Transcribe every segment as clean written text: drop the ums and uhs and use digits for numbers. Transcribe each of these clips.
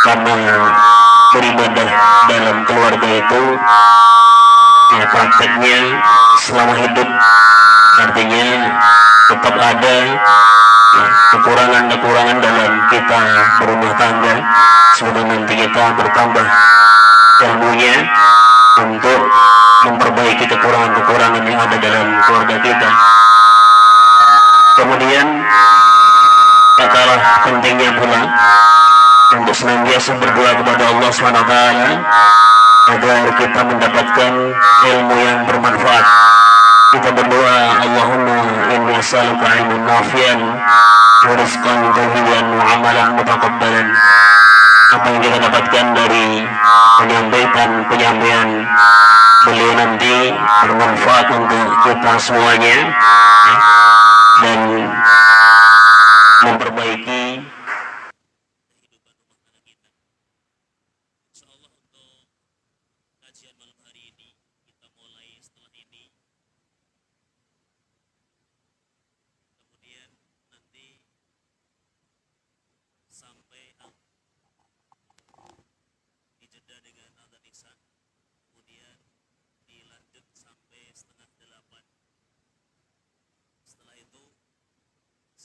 karena beribadah dalam keluarga itu ya prakteknya selama hidup, artinya tetap ada kekurangan-kekurangan dalam kita berumah tangga sebelum nanti kita bertambah ilmunya untuk memperbaiki kekurangan-kekurangan yang ada dalam keluarga kita. Kemudian tak kalah pentingnya pula untuk senantiasa berdoa kepada Allah SWT agar kita mendapatkan ilmu yang bermanfaat. Kita berdoa, Allahumma inni as'aluka ilman nafi'an wa rizqan tayyiban wa amalan mutaqabbalan. Apa yang kita dapatkan dari penyampaian beliau nanti bermanfaat untuk kita semuanya dan memperbaiki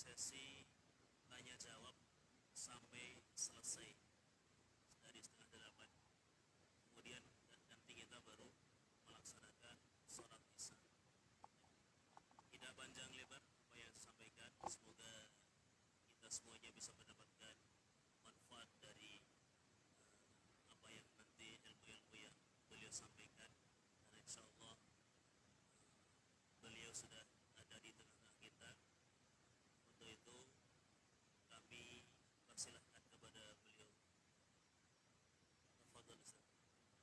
sesi tanya jawab sampai selesai dari 7:30. Kemudian nanti kita baru melaksanakan sholat isya. Tidak panjang lebar apa yang saya sampaikan, semoga kita semuanya bisa mendapatkan manfaat dari apa yang nanti ilmu-ilmu yang beliau sampaikan, dan insya Allah beliau sudah ada di tengah-tengah kita. Untuk itu kami persilahkan kepada beliau. Tafadhol Ustaz.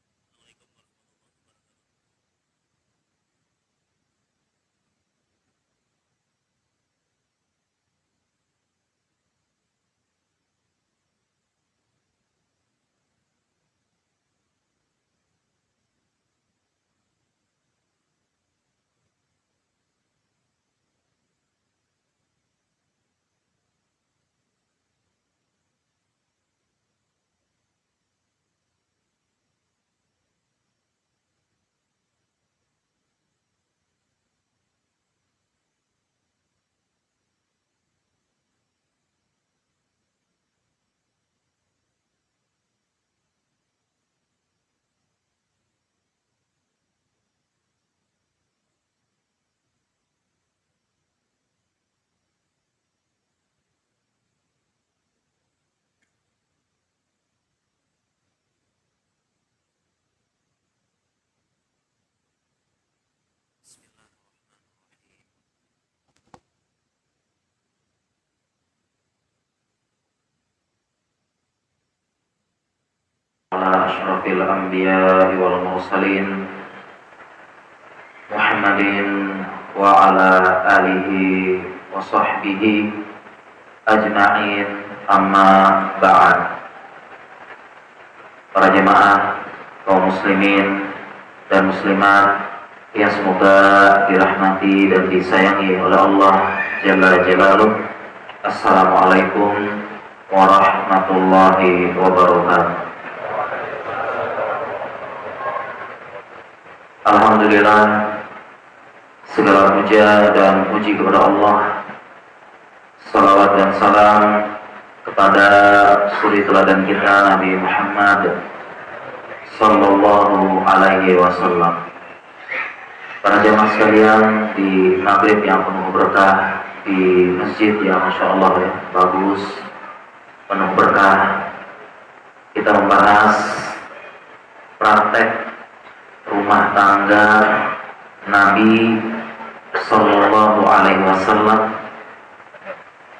Assalamualaikum warahmatullahi wabarakatuh. Bismillahirrahmanirrahim. Ala asyrafil anbiya'i wal mursalin Muhammadin wa ala alihi wa sahbihi ajma'in, amma ba'd. Para jemaah kaum muslimin dan muslimat yang semoga dirahmati dan disayangi oleh Allah Jalla Jalaluh. Assalamualaikum warahmatullahi wabarakatuh. Alhamdulillah, segala puja dan puji kepada Allah. Salawat dan salam kepada suri teladan kita Nabi Muhammad sallallahu alaihi wasallam. Para jemaah sekalian, di maghrib yang penuh berkah, di masjid yang masya Allah ya, bagus, penuh berkah, kita membahas praktek rumah tangga Nabi sallallahu alaihi wasallam,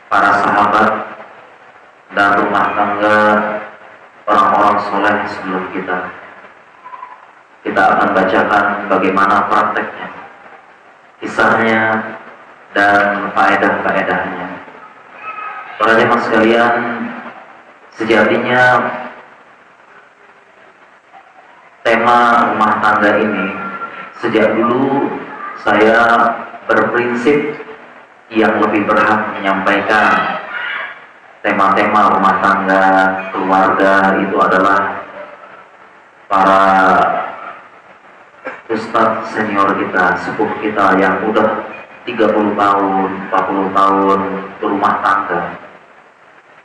para sahabat, dan rumah tangga orang-orang soleh sebelum kita. Kita akan bacakan bagaimana prakteknya, kisahnya, dan faedah-faedahnya. Para jemaah sekalian, sejatinya tema rumah tangga ini sejak dulu saya berprinsip yang lebih berhak menyampaikan tema-tema rumah tangga, keluarga itu adalah para ustadz senior kita, sepuh kita yang udah 30 tahun, 40 tahun berumah tangga.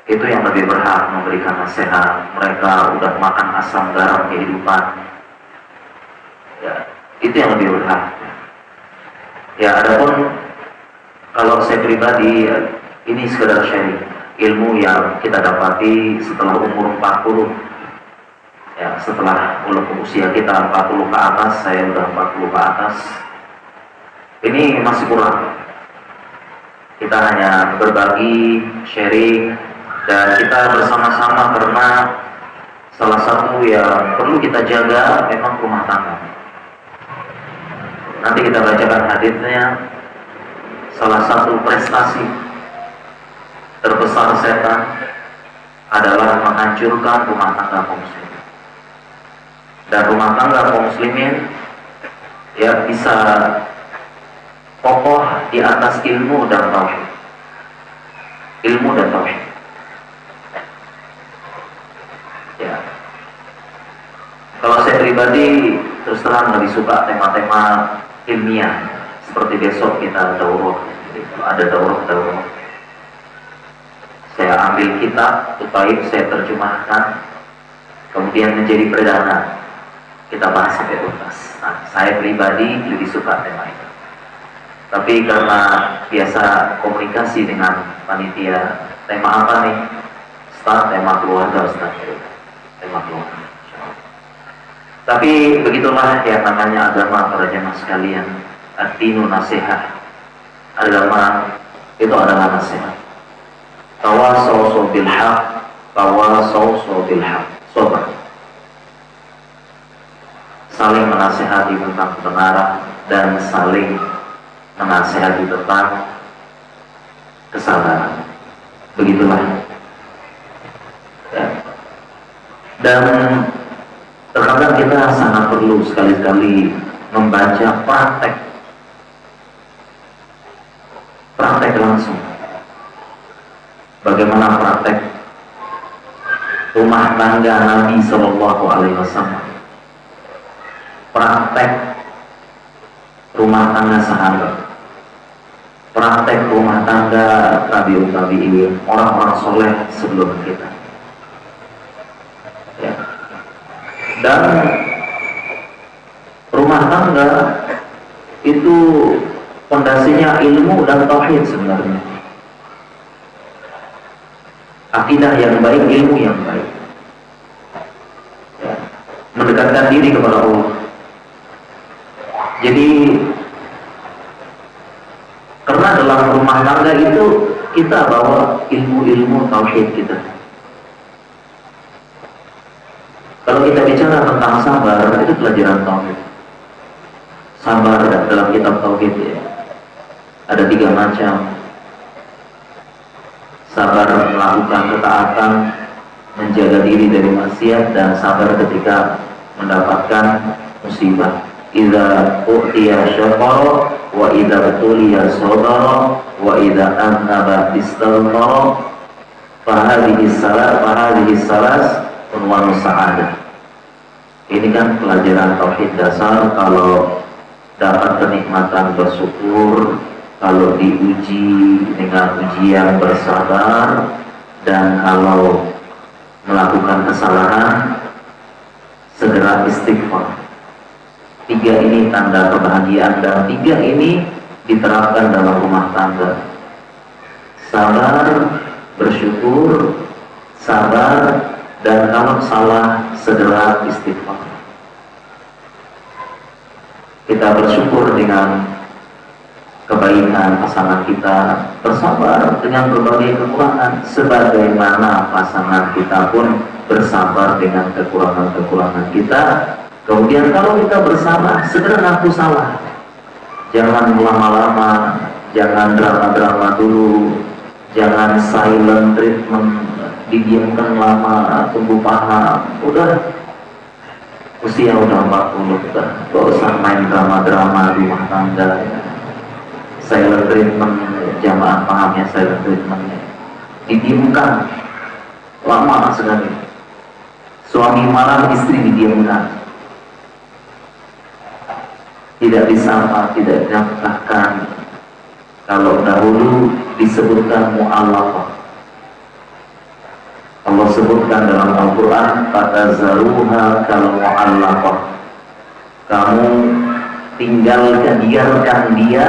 Itu yang lebih berhak memberikan nasihat. Mereka udah makan asam garam kehidupan. Ya, itu yang lebih berhak. Ya, adapun kalau saya pribadi, ini sekedar sharing ilmu yang kita dapati setelah umur 40. Ya, setelah usia kita 40 ke atas, saya udah 40 ke atas. Ini masih kurang. Kita hanya berbagi, sharing, dan kita bersama-sama karena salah satu yang perlu kita jaga memang rumah tangga. Nanti kita bacakan hadisnya. Salah satu prestasi terbesar setan adalah menghancurkan rumah tangga kaum muslimin. Dan rumah tangga kaum muslimin ya bisa kokoh di atas ilmu dan tauhid. Ilmu dan tauhid. Ya. Kalau saya pribadi terus terang lebih suka tema-tema ilmiah. Seperti besok kita daurah. Kalau ada daurah. Saya ambil kitab Taib, saya terjemahkan, kemudian menjadi perdana. Kita bahas sampai tuntas. Nah, saya pribadi lebih suka tema itu. Tapi karena biasa komunikasi dengan panitia, tema apa nih? Ustaz, tema keluarga, Ustaz. Tema keluarga. Tapi begitulah yang namanya agama para jemaah sekalian. Ad-dinu nasihat. Agama itu adalah nasihat. Tawassaw bil haq, tawassaw bil haq. Sabar. Saling menasihati tentang kebenaran dan saling menasihati tentang kesabaran. Begitulah. Ya. Dan terkadang kita sangat perlu sekali-kali membaca praktek langsung. Bagaimana praktek rumah tangga Nabi Shallallahu Alaihi Wasallam, praktek rumah tangga sahabat, praktek rumah tangga tabi'in, orang-orang soleh sebelum kita. Ya. Dan rumah tangga itu fondasinya ilmu dan tauhid sebenarnya. Akidah yang baik, ilmu yang baik. Ya. Mendekatkan diri kepada Allah. Jadi karena dalam rumah tangga itu kita bawa ilmu-ilmu tauhid kita. Kalau kita bicara tentang sabar, itu pelajaran tauhid. Sabar dalam kitab tauhid ya. Ada 3 macam. Sabar melakukan ketaatan, menjaga diri dari maksiat, dan sabar ketika mendapatkan musibah. Idza u'tiya syakara wa idza tuliya sabara wa idza annaba istaghfara fahadhihi salas unwan sa'adah. Ini kan pelajaran tauhid dasar. Kalau dapat kenikmatan bersyukur, kalau diuji dengan ujian bersabar, dan kalau melakukan kesalahan segera istighfar. 3 ini tanda kebahagiaan, dan 3 ini diterapkan dalam rumah tangga. Sabar, bersyukur, sabar, dan kalau salah segera istighfar. Kita bersyukur dengan kebaikan pasangan kita, bersabar dengan berbagai kekurangan, sebagaimana pasangan kita pun bersabar dengan kekurangan-kekurangan kita. Kemudian kalau kita bersalah, segera ngaku salah. Jangan lama-lama, jangan drama-drama dulu, jangan silent treatment, didiamkan lama, tunggu paham. Udah usia udah 40, udah gak usah main drama-drama rumah tangga ya. Silent treatment, jamaah pahamnya silent treatmentnya, didiamkan lama sekali. Suami marah, istri didiamkan, tidak disapa, tidak dinafkahkan. Kalau dahulu disebutkan mu'allaqah, Allah sebutkan dalam Al-Quran, fatazaruha kal mu'allaqah, kamu tinggalkan, biarkan dia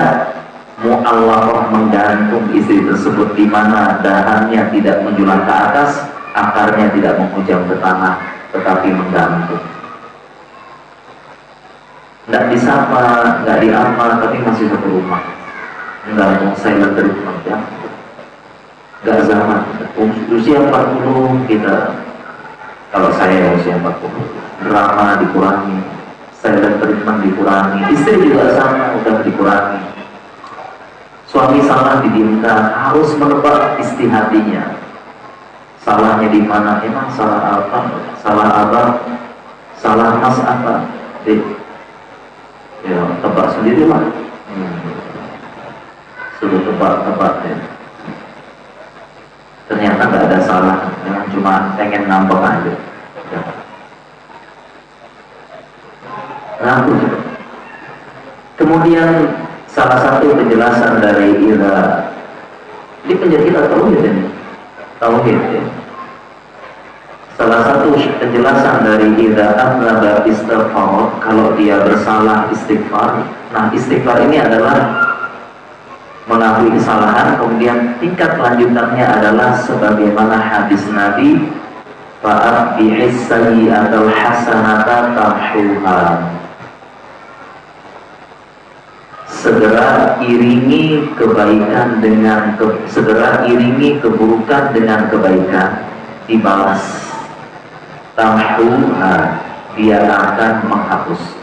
mu'allaqah, menggantung istri tersebut, di mana dahannya tidak menjulang ke atas, akarnya tidak menghujam ke tanah, tetapi menggantung. Nggak disapa, nggak diapa, tapi masih satu rumah. Nggak mau silent treatment, ya. Nggak zaman. Usia 40 kita, kalau saya usia 40, drama dikurangi, silent treatment dikurangi, istri juga sama, udah dikurangi. Suami salah didiamkan, harus menebak isi hatinya. Salahnya di mana? Emang salah apa? Salah abang? Salah mas apa? Ya, tebak sendirilah. Suruh tebak-tebak ya. Ternyata nggak ada salah, memang cuma pengen ngambek aja. Ya. Ngaku juga. Kemudian salah satu penjelasan dari ila, ini penjelasan kita tauhid ini, tauhid ya. Salah satu penjelasan dari ila aznaba istighfar, kalau dia bersalah istighfar. Nah, istighfar ini adalah mengakui kesalahan, kemudian tingkat lanjutannya adalah sebagaimana hadis Nabi, fa'atbi'is sayyi'atal hasanata tamhuha, segera iringi kebaikan dengan segera iringi keburukan dengan kebaikan, dibalas. Tamhuha, dia akan menghapus.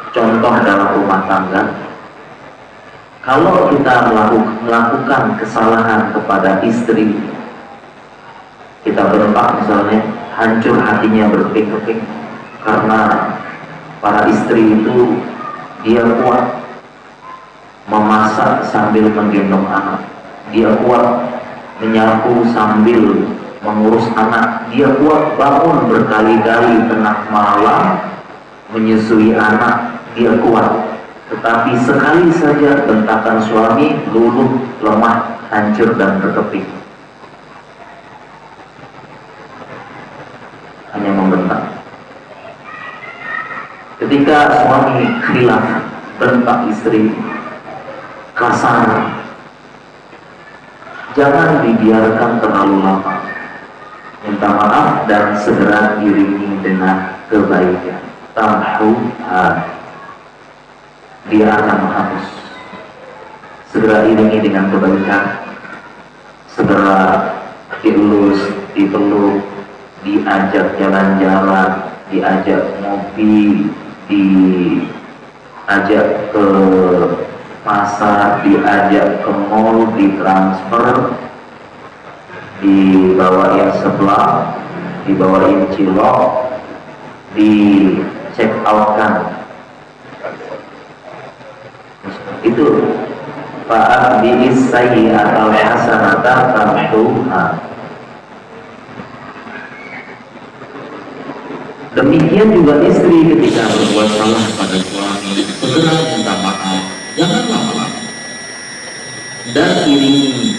Contoh dalam rumah tangga, kalau kita melakukan kesalahan kepada istri, kita berempat misalnya, hancur hatinya berkeping-keping, karena para istri itu dia kuat memasak sambil menggendong anak, dia kuat menyapu sambil mengurus anak, dia kuat bangun berkali-kali tengah malam menyusui anak, dia kuat. Tetapi sekali saja bentakan suami, luluh, lemah, hancur dan berkeping, hanya membentak. Ketika suami khilaf, bentak istri, kasar, jangan dibiarkan terlalu lama. Minta maaf dan segera iringi dengan kebaikan. Tamhuha, dia akan menghapus. Segera iringi dengan kebaikan, segera dielus, dipeluk, diajak jalan-jalan, diajak ngopi, diajak ke pasar, diajak ke mall, ditransfer, dibawain sebelah, dibawain cilok, di check out kan. Itu fa'atbi'is sayyi'atal hasanata tamhuha. Demikian juga istri ketika berbuat salah pada suami, segera minta maaf, jangan lama-lama, dan iringi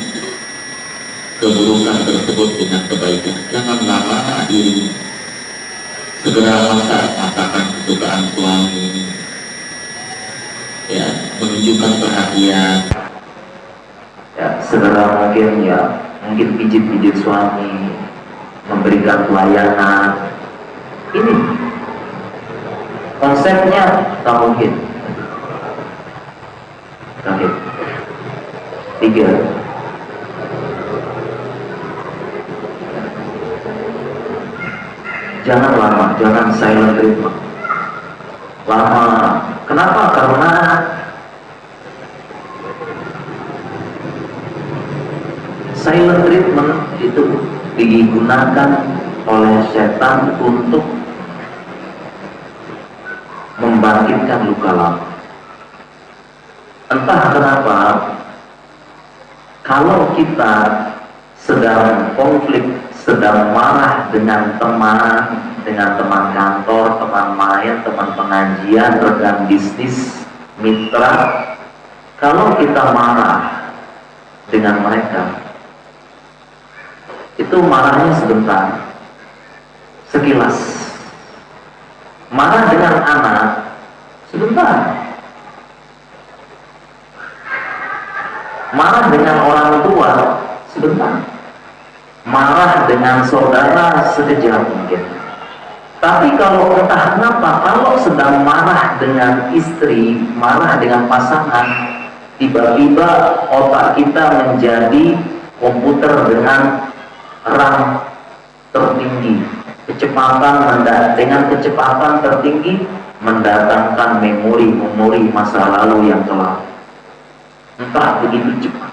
keburukan tersebut dengan kebaikan. Jangan lama iringi, segera masakan kesukaan suami, ya, menunjukkan perhatian, ya, segera mungkin pijit-pijit suami, memberikan pelayanan. Ini konsepnya tauhid. Tauhid. 3. Jangan lama, jangan silent treatment. Lama. Kenapa? Karena silent treatment itu digunakan oleh setan untuk membangkitkan luka lama. Entah kenapa, kalau kita sedang konflik sedang marah dengan teman kantor, teman main, teman pengajian, rekan bisnis, mitra. Kalau kita marah dengan mereka, itu marahnya sebentar, sekilas. Marah dengan anak sebentar. Marah dengan orang tua sebentar. Marah dengan saudara sekejap mungkin. Tapi kalau entah kenapa, kalau sedang marah dengan istri, marah dengan pasangan, tiba-tiba otak kita menjadi komputer dengan RAM tertinggi, dengan kecepatan tertinggi mendatangkan memori masa lalu yang kelam. Entah begitu cepat.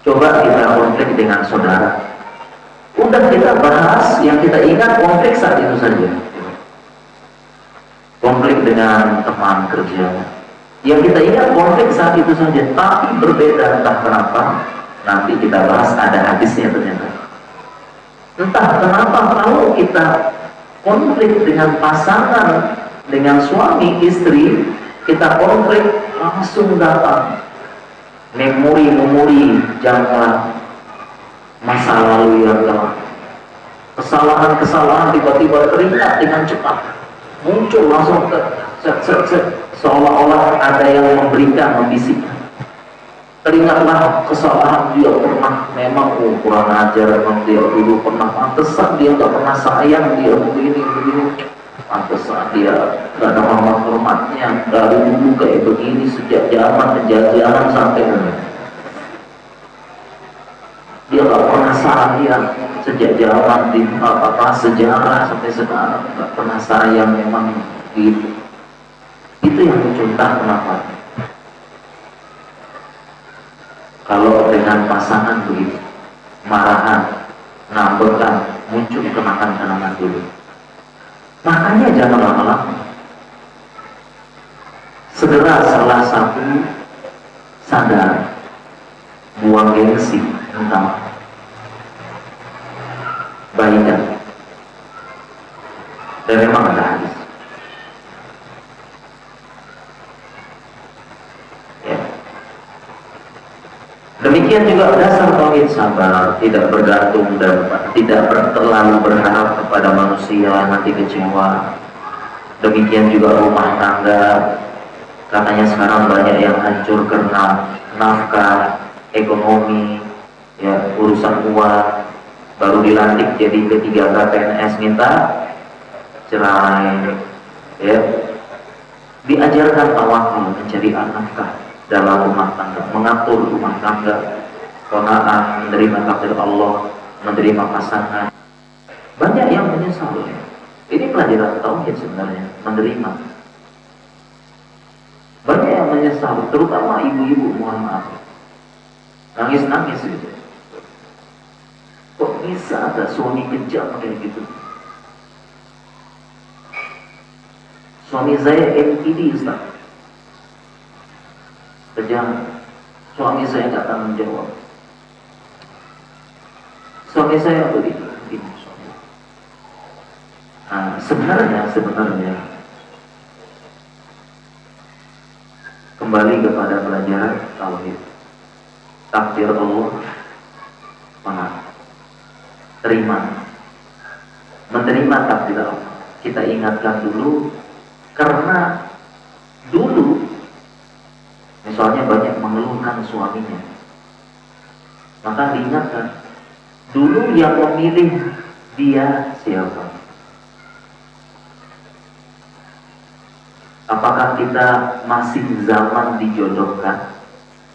Coba kita konflik dengan saudara, udah kita bahas yang kita ingat konflik saat itu saja. Konflik dengan teman kerja, yang kita ingat konflik saat itu saja. Tapi berbeda, entah kenapa. Nanti kita bahas, ada hadisnya ternyata. Entah kenapa kalau kita konflik dengan pasangan, dengan suami istri, kita konflik langsung datang memori jangka masa lalu yang kelam. Kesalahan tiba-tiba teringat dengan cepat, muncul langsung seolah-olah ada yang membisikkan. Teringatlah kesalahan dia pernah, memang kurang ajar, memang dia dulu pernah, pantesan dia nggak pernah sayang, dia begini, pantesan dia nggak ada hormatnya, dari dulu kayak begini, sejak zaman penjajahan sampai ini. Dia nggak pernah sayang, sejak zaman di sejarah sampai sekarang nggak pernah sayang, memang gitu. Itu yang muncul. Kenapa? Kalau dengan pasangan begitu, marahan, ngambekan, muncul kenangan-kenangan dulu. Makanya jangan lama-lama. Segera salah satu sadar, buang gengsi, minta baikan. Dan memang ada hadis. Demikian juga dasar tauhid sabar, tidak bergantung dan tidak terlalu berharap kepada manusia, nanti kecewa. Demikian juga rumah tangga, katanya sekarang banyak yang hancur karena nafkah, ekonomi, ya, urusan uang. Baru dilantik jadi ketiga PNS minta cerai, ya. Diajarkan tawakal, mencari nafkah dalam rumah tangga, mengatur rumah tangga, qanaah, menerima takdir Allah, menerima pasangan. Banyak yang menyesal. Ini pelajaran tauhid sebenarnya, menerima. Banyak yang menyesal, terutama ibu-ibu, mohon maaf, nangis-nangis gitu. Kok bisa ada suami kejam kayak gitu? Suami saya MPD, Ustaz. Kejam, suami saya nggak tanggung jawab. Suami saya begitu. Nah, sebenarnya kembali kepada pelajaran tauhid. Takdir Allah, terima, menerima takdir Allah. Kita ingatkan dulu, karena dulu misalnya banyak mengeluhkan suaminya, maka diingatkan dulu yang memilih dia siapa. Apakah kita masih zaman dijodohkan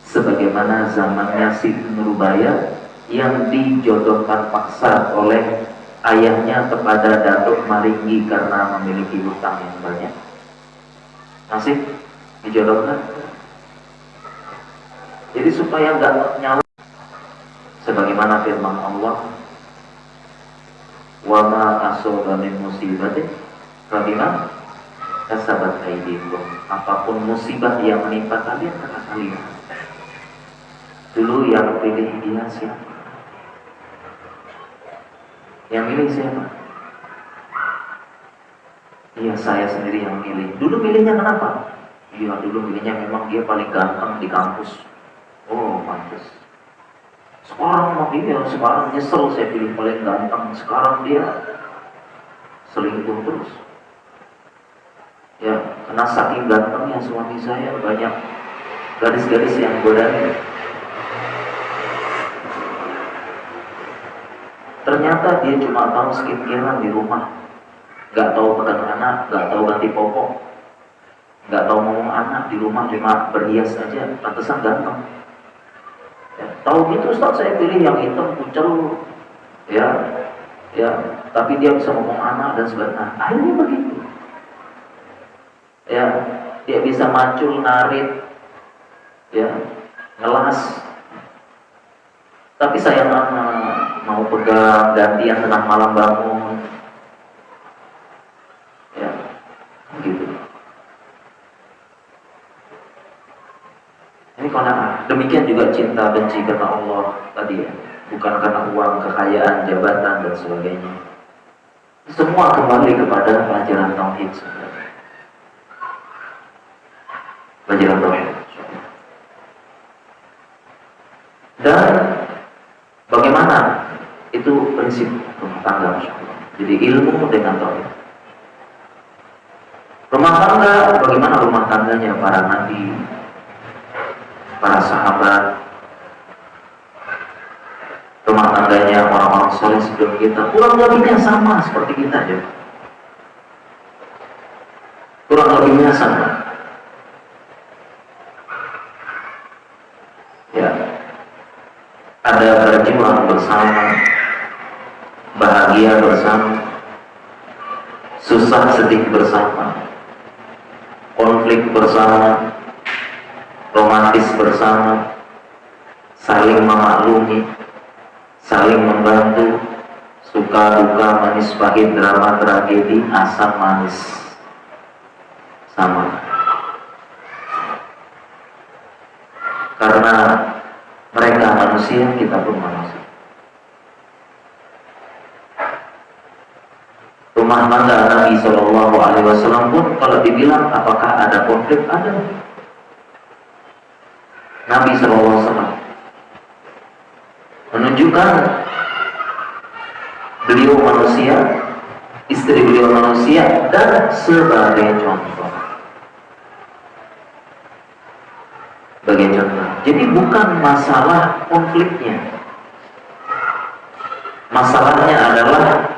sebagaimana zamannya Siti Nurbaya yang dijodohkan paksa oleh ayahnya kepada Datuk Maringgi karena memiliki hutang yang banyak? Masih dijodohkan? Jadi supaya nggak nyawa, sebagaimana firman Allah, wa ma asaba min musibatin fabima kasabat aydikum. Apapun musibah yang menimpa kalian karena kalian. Dulu yang pilih dia siapa? Yang milih siapa? Iya, saya sendiri yang milih. Dulu milihnya kenapa? Iya, dulu milihnya memang dia paling ganteng di kampus. Oh, pantas. Sekarang mau iya, sekarang nyesel saya pilih paling ganteng. Sekarang dia selingkuh terus. Ya, karena saking gantengnya suami saya, banyak gadis-gadis yang godain. Ternyata dia cuma tahu skincarean di rumah, nggak tahu pegang anak, nggak tahu ganti popok, nggak tahu ngomong anak di rumah, cuma berhias aja, pantesan ganteng. Ya, tahu gitu Ustaz, saya pilih yang hitam pucel, ya, tapi dia bisa ngomong anak dan sebagainya. Akhirnya begitu. Ya, dia bisa macul, narik, ya, ngelas. Tapi sayang anak, mau pegang, gantian tengah malam bangun, ya, gitu. Ini karena demikian juga cinta benci karena Allah tadi ya, bukan karena uang, kekayaan, jabatan dan sebagainya. Semua kembali kepada pelajaran tauhid sebenarnya. Pelajaran tauhid. Dan bagaimana itu prinsip rumah tangga, Masya Allah. Jadi ilmu dengan tauhid. Rumah tangga, bagaimana rumah tangganya para nabi, para sahabat, rumah tangganya orang-orang soleh sebelum kita, kurang lebihnya sama seperti kita ya. Kurang lebihnya sama. Ya, ada berjuang bersama, bahagia bersama, susah sedih bersama, konflik bersama, romantis bersama, saling memaklumi, saling membantu, suka duka, manis pahit, drama tragedi, asam manis, sama. Karena mereka manusia, kita pun manusia. Rumah tangga Nabi Shallallahu Alaihi Wasallam pun kalau dibilang apakah ada konflik, ada. Nabi Shallallahu Alaihi Wasallam menunjukkan beliau manusia, istri beliau manusia, dan sebagai contoh. Sebagai contoh. Jadi bukan masalah konfliknya, masalahnya adalah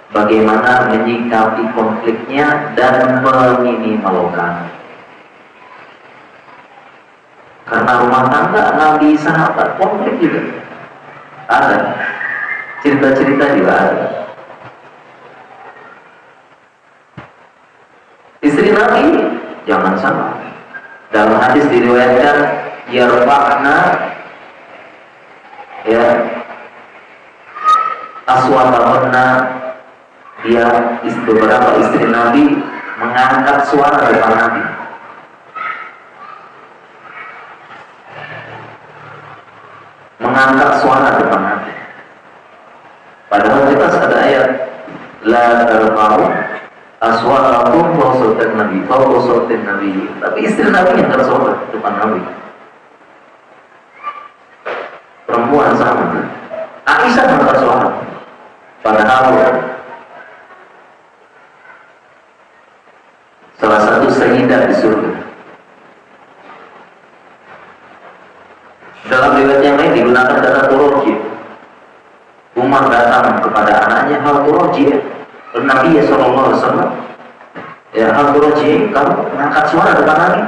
bagaimana menyikapi konfliknya dan meminimalkan. Karena rumah tangga Nabi sahabat konflik juga ada, cerita-cerita juga ada. Istri Nabi jangan sama. Dalam hadis diriwayatkan yarfa'na, ya, aswatahunna, dia beberapa istri Nabi mengangkat suara depan Nabi. Mengangkat suara depan Nabi. Padahal kita ada ayat la tarfa'u aswatakum fawqatan Nabi, fawqatan Nabi. Tapi istri Nabi yang angkat suara depan Nabi. Perempuan sama. Aisyah angkat suara. Padahal salah satu sayyidah di surga. Dalam riwayat yang lain digunakan kata turoji. Umar datang kepada anaknya, hal turoji, Nabi Sallallahu Alaihi Wasallam, ya hal turoji, kamu mengangkat suara depan Nabi.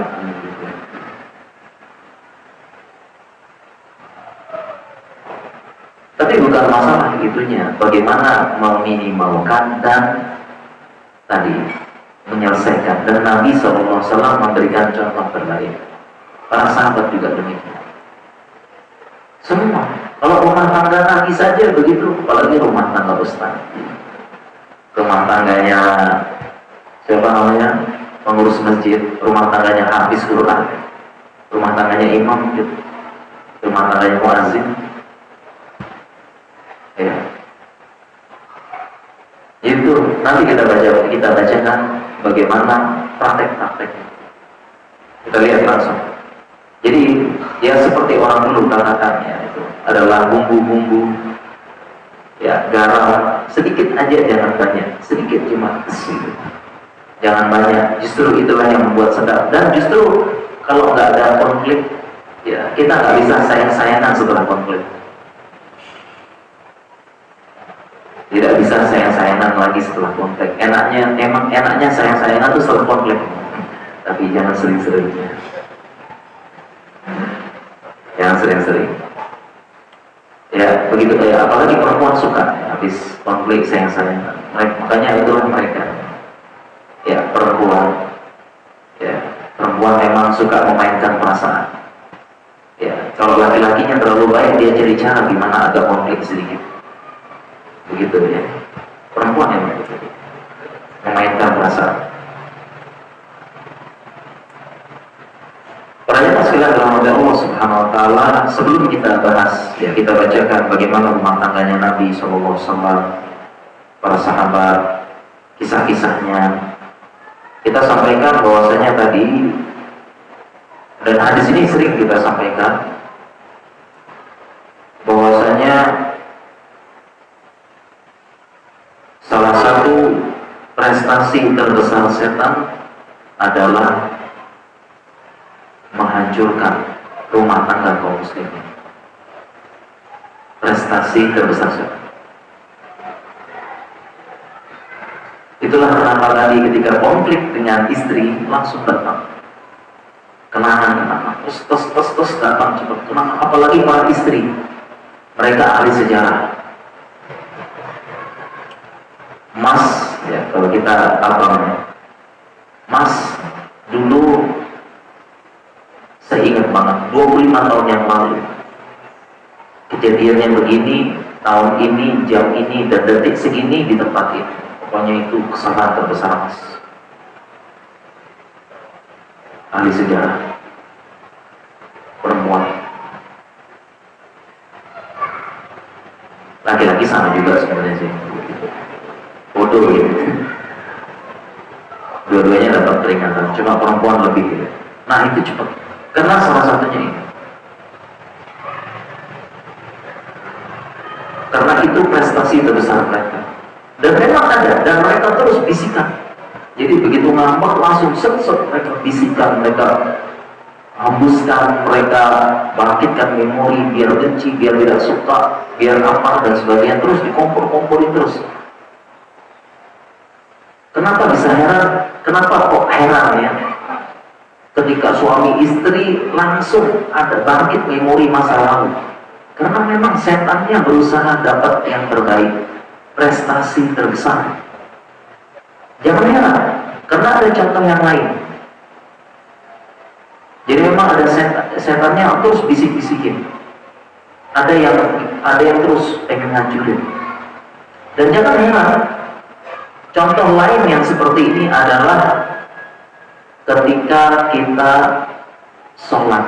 Tapi bukan masalah itunya, bagaimana meminimalkan dan tadi menyelesaikan. Dan Nabi Sallallahu Alaihi Wasallam memberikan contoh terbaik. Para sahabat juga demikian. Semua. Kalau rumah tangga Nabi saja begitu, apalagi rumah tangga Ustaz. Rumah tangganya siapa namanya? Pengurus masjid, rumah tangganya Hafiz Quran, rumah tangganya imam gitu, rumah tangganya muazzin. Ya. itu nanti kita bacakan bagaimana praktek-prakteknya. Kita lihat langsung. Jadi ya seperti orang dulu katakan ya, itu adalah bumbu-bumbu, ya garam sedikit aja, jangan banyak, sedikit cuma gitu. Jangan banyak, justru itulah yang membuat sedap. Dan justru kalau nggak ada konflik, ya kita nggak bisa sayang-sayangan setelah konflik. Tidak bisa sayang-sayangan lagi setelah konflik. Emang enaknya sayang-sayangan itu setelah konflik, tapi jangan sering-sering. Jangan sering-sering. Ya begitu ya, apalagi perempuan suka ya, habis konflik sayang-sayangan. Makanya itulah mereka. Ya perempuan memang suka memainkan perasaan. Ya kalau laki-lakinya terlalu baik, dia cari cara gimana agak konflik sedikit. Begitu ya. Perempuan yang begitu, memainkan perasaan. Para jemaah sekalian dalam Allah Subhanahu wa taala, sebelum kita bahas, ya kita bacakan bagaimana rumah tangganya Nabi SAW, para sahabat, kisah-kisahnya. Kita sampaikan bahwasanya tadi, dan hadis ini sering kita sampaikan, bahwasanya salah satu prestasi terbesar setan adalah menghancurkan rumah tangga kaum muslimin. Prestasi terbesar setan. Itulah kenapa tadi ketika konflik dengan istri langsung datang kenangan, tos datang cepat kenangan. Apalagi para istri, mereka ahli sejarah. Mas, ya kalau kita abangnya, Mas dulu saya ingat banget 25 tahun yang lalu kejadiannya begini, tahun ini, jam ini, dan detik segini di tempat ini. Pokoknya itu kesalahan terbesar Mas. Ahli sejarah, perempuan. Laki-laki sama juga sebenarnya sih. Bodoh gitu. Dua-duanya dapat peringatan, cuma perempuan lebih gitu. Nah itu cepat, karena salah satunya ini. Karena itu prestasi terbesar mereka. Dan memang ada, dan mereka terus bisikan. Jadi begitu ngambek langsung set mereka bisikan, mereka hembuskan, mereka bangkitkan memori biar benci, biar tidak suka, biar apa dan sebagainya, terus dikompor-komporin terus. Kenapa bisa heran? Kenapa kok heran ya? Ketika suami istri langsung ada bangkit memori masa lalu. Karena memang setannya berusaha dapat yang terbaik, prestasi terbesar. Jangan heran, karena ada contoh yang lain. Jadi memang ada setannya terus bisik-bisikin. Ada yang terus pengen hancurin. Dan jangan heran, contoh lain yang seperti ini adalah ketika kita sholat.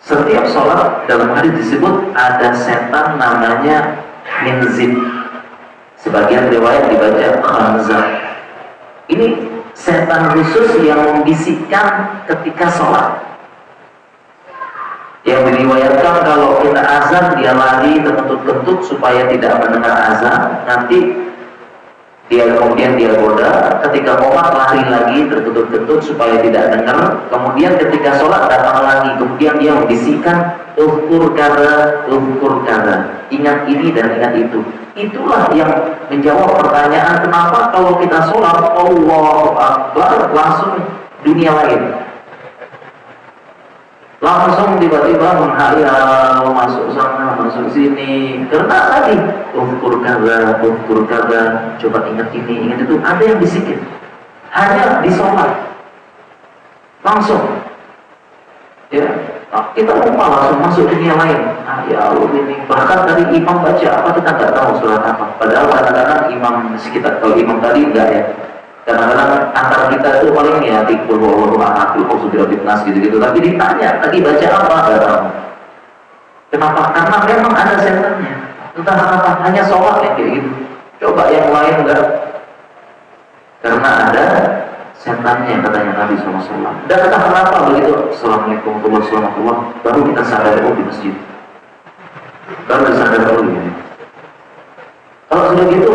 Setiap sholat dalam hadis disebut ada setan namanya minzib. Sebagian riwayat dibaca khanzab. Ini setan khusus yang membisikkan ketika sholat. Yang diriwayatkan kalau kita azan dia lari terkentut-kentut supaya tidak mendengar azan. Nanti kemudian dia goda, ketika qomat lari lagi terkentut-kentut supaya tidak dengar. Kemudian ketika sholat datang lagi, kemudian dia membisikkan uhkur kada, ingat ini dan ingat itu. Itulah yang menjawab pertanyaan kenapa kalau kita sholat Allahu Akbar langsung dunia lain, langsung tiba-tiba menghayal masuk sana masuk sini, karena tadi ukur kaza, coba ingat ini ingat itu, ada yang bisikin hanya di sholat langsung ya. Kita lupa langsung masuk dunia lain. Ya Allah ini, bahkan tadi imam baca apa kita nggak tahu surat apa, padahal kadang-kadang imam sekitar, kalau imam tadi enggak ya, kadang-kadang antara kita itu paling ya tikul nas gitu-gitu, tapi ditanya tadi baca apa, nggak tahu. Kenapa? Karena memang ada setannya. Entah kenapa, hanya sholat yang kayak gitu. Coba yang lain enggak. Karena ada setannya, katanya Nabi SAW. Dan entah kenapa begitu, Assalamualaikum warahmatullahi wabarakatuh, baru kita sadar, oh di masjid. Baru sadar, oh ini. Kalau sudah gitu,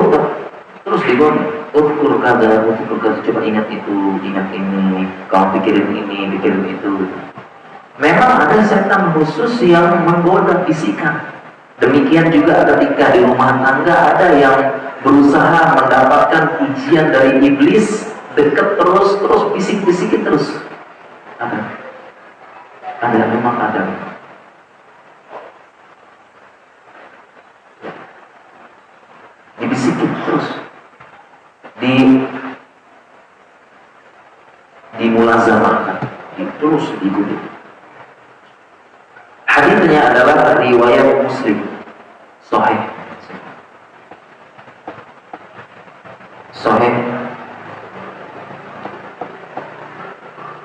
terus dibangun. Ukur kada, coba ingat itu, ingat ini, kamu pikirin ini, pikirin itu. Memang ada setan khusus yang menggoda, bisikan. Demikian juga ketika di rumah tangga ada yang berusaha mendapatkan pujian dari iblis, dekat terus bisik-bisikin terus. Ada, memang ada. Dibisikin terus. Dimulazamahkan, terus diikuti. Hadisnya adalah riwayat Muslim, Sahih.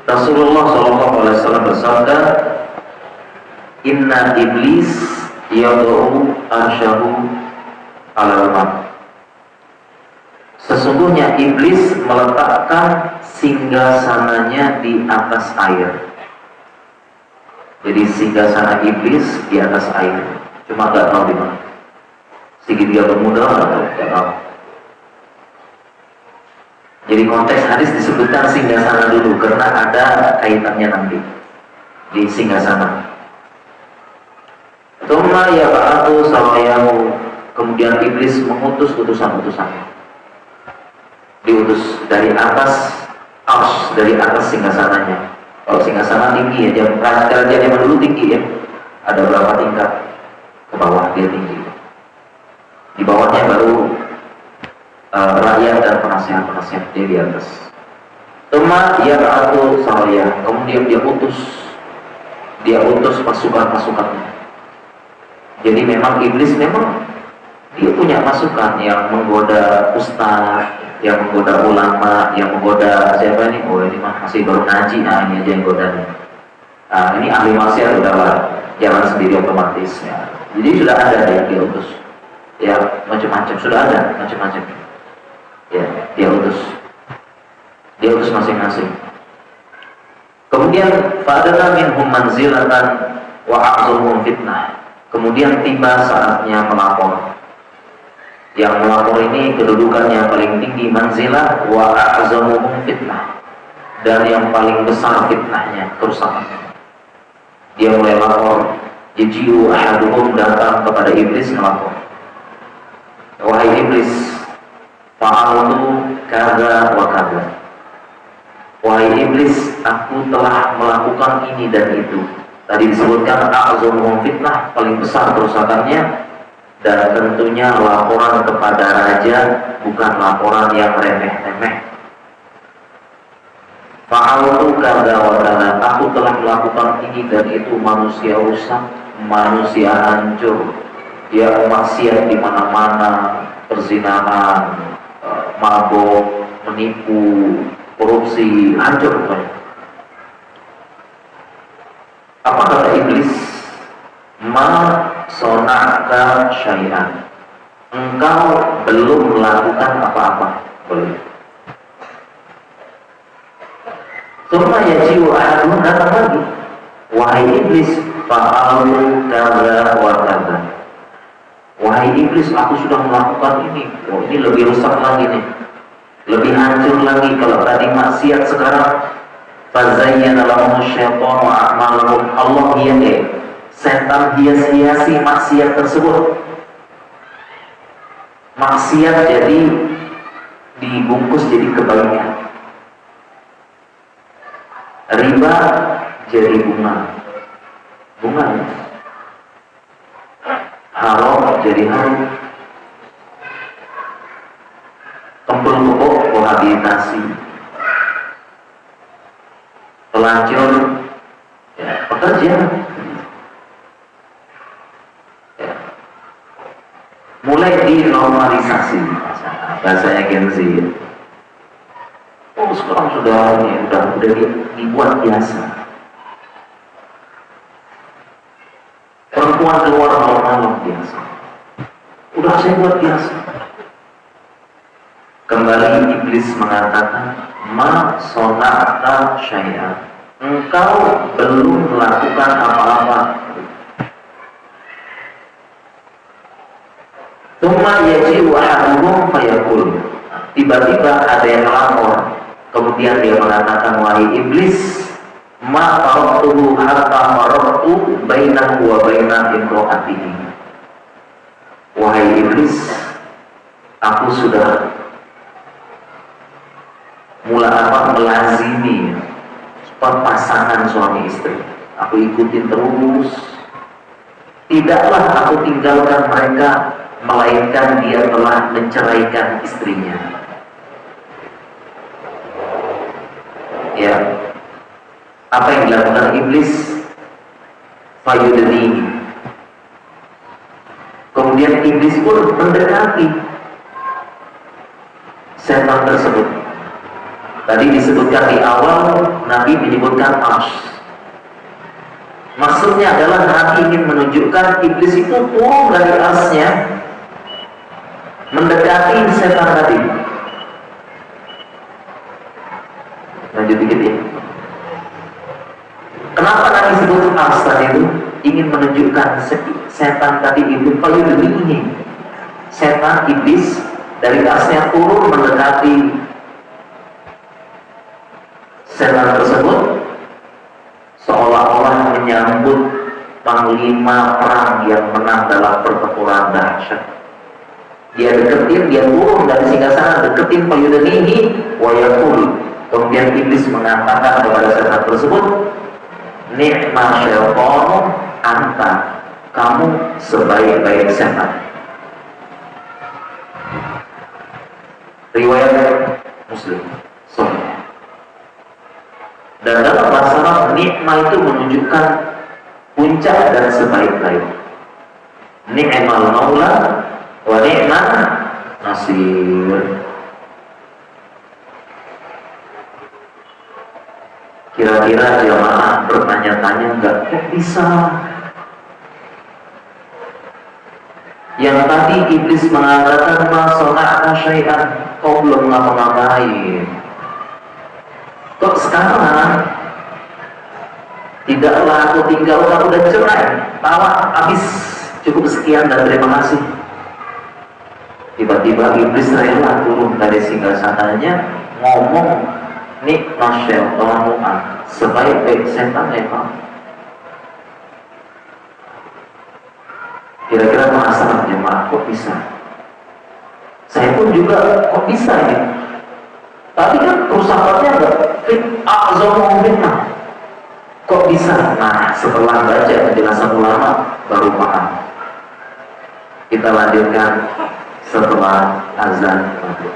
Rasulullah SAW bersabda, Inna iblis yad'u arsyahu alal ma'. Sesungguhnya iblis meletakkan singgasananya di atas air. Jadi singgasana iblis di atas air. Cuma nggak tahu di mana. Segitiga bermuda nggak tahu. Jadi konteks hadis disebutkan singgasana dulu karena ada kaitannya nanti di singgasana. Tsumma yab'atsu sawayahu, kemudian iblis mengutus utusan-utusannya. Diutus dari atas arsy, dari atas singgasananya. Kalau singgasana tinggi ya, kerajaan zaman dulu tinggi ya. Ada berapa tingkat ke bawah dia tinggi. Di bawahnya baru rakyat dan penasihat dia di atas. Tsumma yab'atsu sawayahu, kemudian dia utus pasukan-pasukannya. Jadi memang iblis memang dia punya pasukan yang menggoda ustaz, yang menggoda ulama, yang menggoda siapa ini? Oh ini mah masih baru ngaji, nah ini aja yang godanya. Nah ini ahli maksiat udahlah, jalan sendiri otomatis ya. Jadi sudah ada yang dia utus, ya macam-macam sudah ada macam-macam. Ya dia utus masing-masing. Kemudian fa'adana minhum manzilatan wa a'zamuhum fitnah. Kemudian tiba saatnya melapor. Yang melapor ini kedudukannya paling tinggi manzilah wa a'zamuhum fitnah, dan yang paling besar fitnahnya, kerusakannya. Dia mulai lapor. Yaji'u ahaduhum, datang kepada iblis melapor. Wahai iblis, fa'altu kadza wa kadza. Wahai iblis, aku telah melakukan ini dan itu. Tadi disebutkan a'zamuhum fitnah, paling besar kerusakannya. Dan tentunya laporan kepada raja bukan laporan yang remeh-temeh. Fa'altu kadza wa kadza, aku telah melakukan ini dan itu. Manusia rusak, manusia hancur, dia maksiat di mana-mana, perzinahan, mabuk, menipu, korupsi, hancur pokoknya. Apa kata iblis? Ma sona'ka syai'an, engkau belum melakukan apa-apa. Boleh. Tsumma yaji'u ahaduhum, datang lagi. Wahai iblis, fa'altu kadza wa kadza. Wahai iblis, aku sudah melakukan ini. Oh, ini lebih rusak lagi nih, lebih hancur lagi. Kalau tadi maksiat, sekarang fazayyana lahum syaitanu a'malahum. Allah setan hias-hiasi maksiat tersebut. Maksiat jadi dibungkus jadi kebaikan. Riba jadi bunga ya. Haram jadi haram. Kempul kebok kohabitasi. Pelacur ya, pekerja ya. Mulai dinormalisasi, bahasanya Gen Z. Oh sekarang sudah dibuat biasa. Perempuan keluar malam-malam biasa. Udah saya buat biasa. Kembali iblis mengatakan, ma sona'ta syai'an, engkau belum melakukan apa-apa. Tsumma yaji'u ahaduhum fayaqul, tiba-tiba ada yang melapor, kemudian dia mengatakan, wahai iblis, ma faraqtuhu hatta faraqtu bainahu wa baina imro'atihi. Wahai iblis, aku sudah melazimi pasangan suami istri. Aku ikutin terus. Tidaklah aku tinggalkan mereka, melainkan dia telah menceraikan istrinya. Ya, apa yang dilakukan iblis? Fayudni. Kemudian iblis pun mendekati setan tersebut. Tadi disebutkan di awal, Nabi menyebutkan arsy. Maksudnya adalah Nabi ingin menunjukkan iblis itu turun dari arsy-nya, mendekati setan tadi. Lanjut dikit ya. Kenapa Nabi sebut arsy tadi itu? Ingin menunjukkan setan tadi itu ini. Setan iblis dari arsy-nya turun mendekati setan tersebut, seolah-olah menyambut panglima perang yang menang dalam pertempuran dahsyat. Dia deketin, dia turun dari singgasana, deketin payudanihi wa yaqul. Kemudian iblis mengatakan kepada setan tersebut, ni'ma syaitanu anta, kamu sebaik-baik setan. Riwayat Muslim. Dan dalam bahasa Arab, nikmah itu menunjukkan puncak dan sebaik-baik. Ni'mal maula wa ni'man nasir. Kira-kira jamaah bertanya-tanya enggak, kok bisa? Yang tadi iblis mengatakan, ma sona'ta syai'an, kau belum ngapa-ngapain. Kok sekarang tidaklah aku tinggal, kamu udah cerai, tawa, habis, cukup sekian dan terima kasih. Tiba-tiba iblis rela turun dari singgasananya, ngomong, nikmat syaitanu an, sebaik-baik setan emang. Kira-kira penasaran jemaah, kok bisa? Saya pun juga, kok bisa ini? Tapi kan kerusakannya enggak a'zamu fitnah. Kok bisa? Nah, setelah baca penjelasan ulama baru paham. Kita lanjutkan setelah azan maghrib.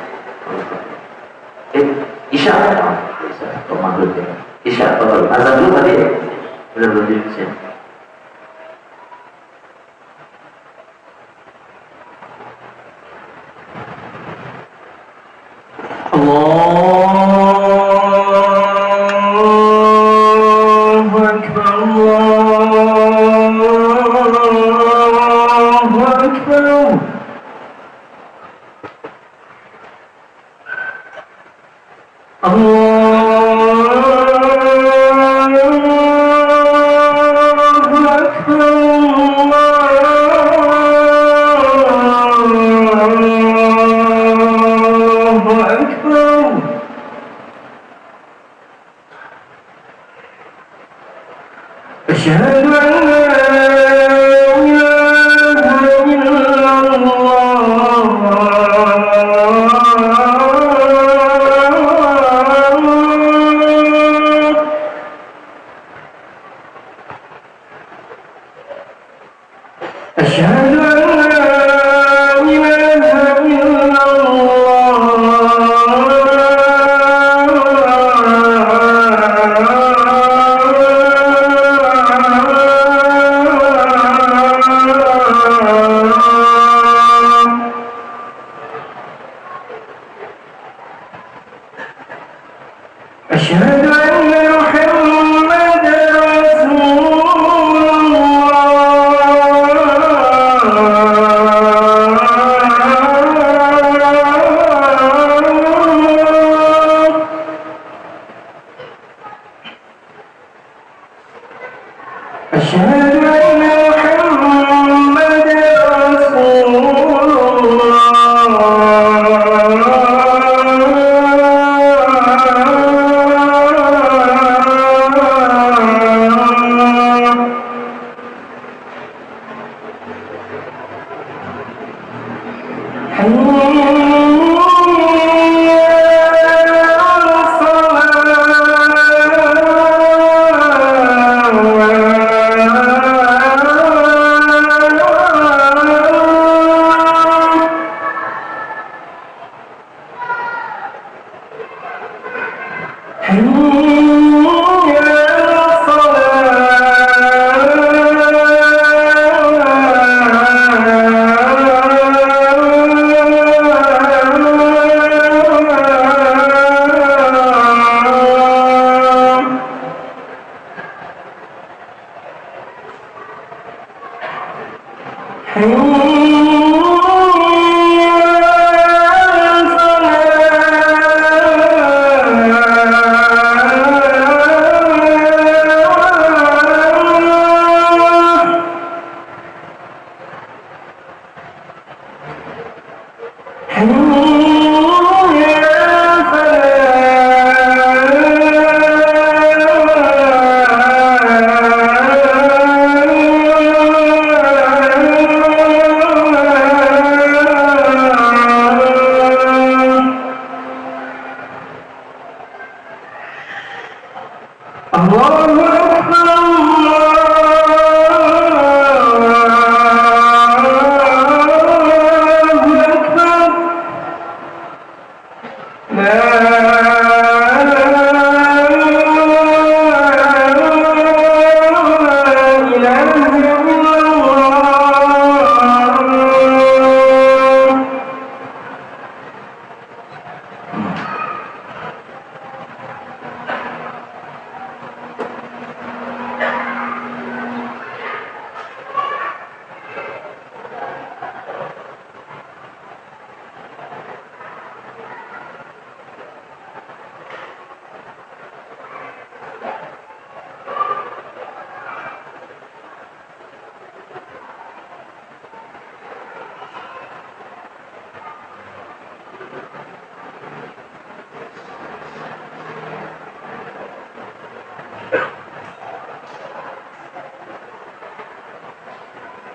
Isya atau maghrib ya? Isya atau azan dulu tadi ya? Benar benar Isya.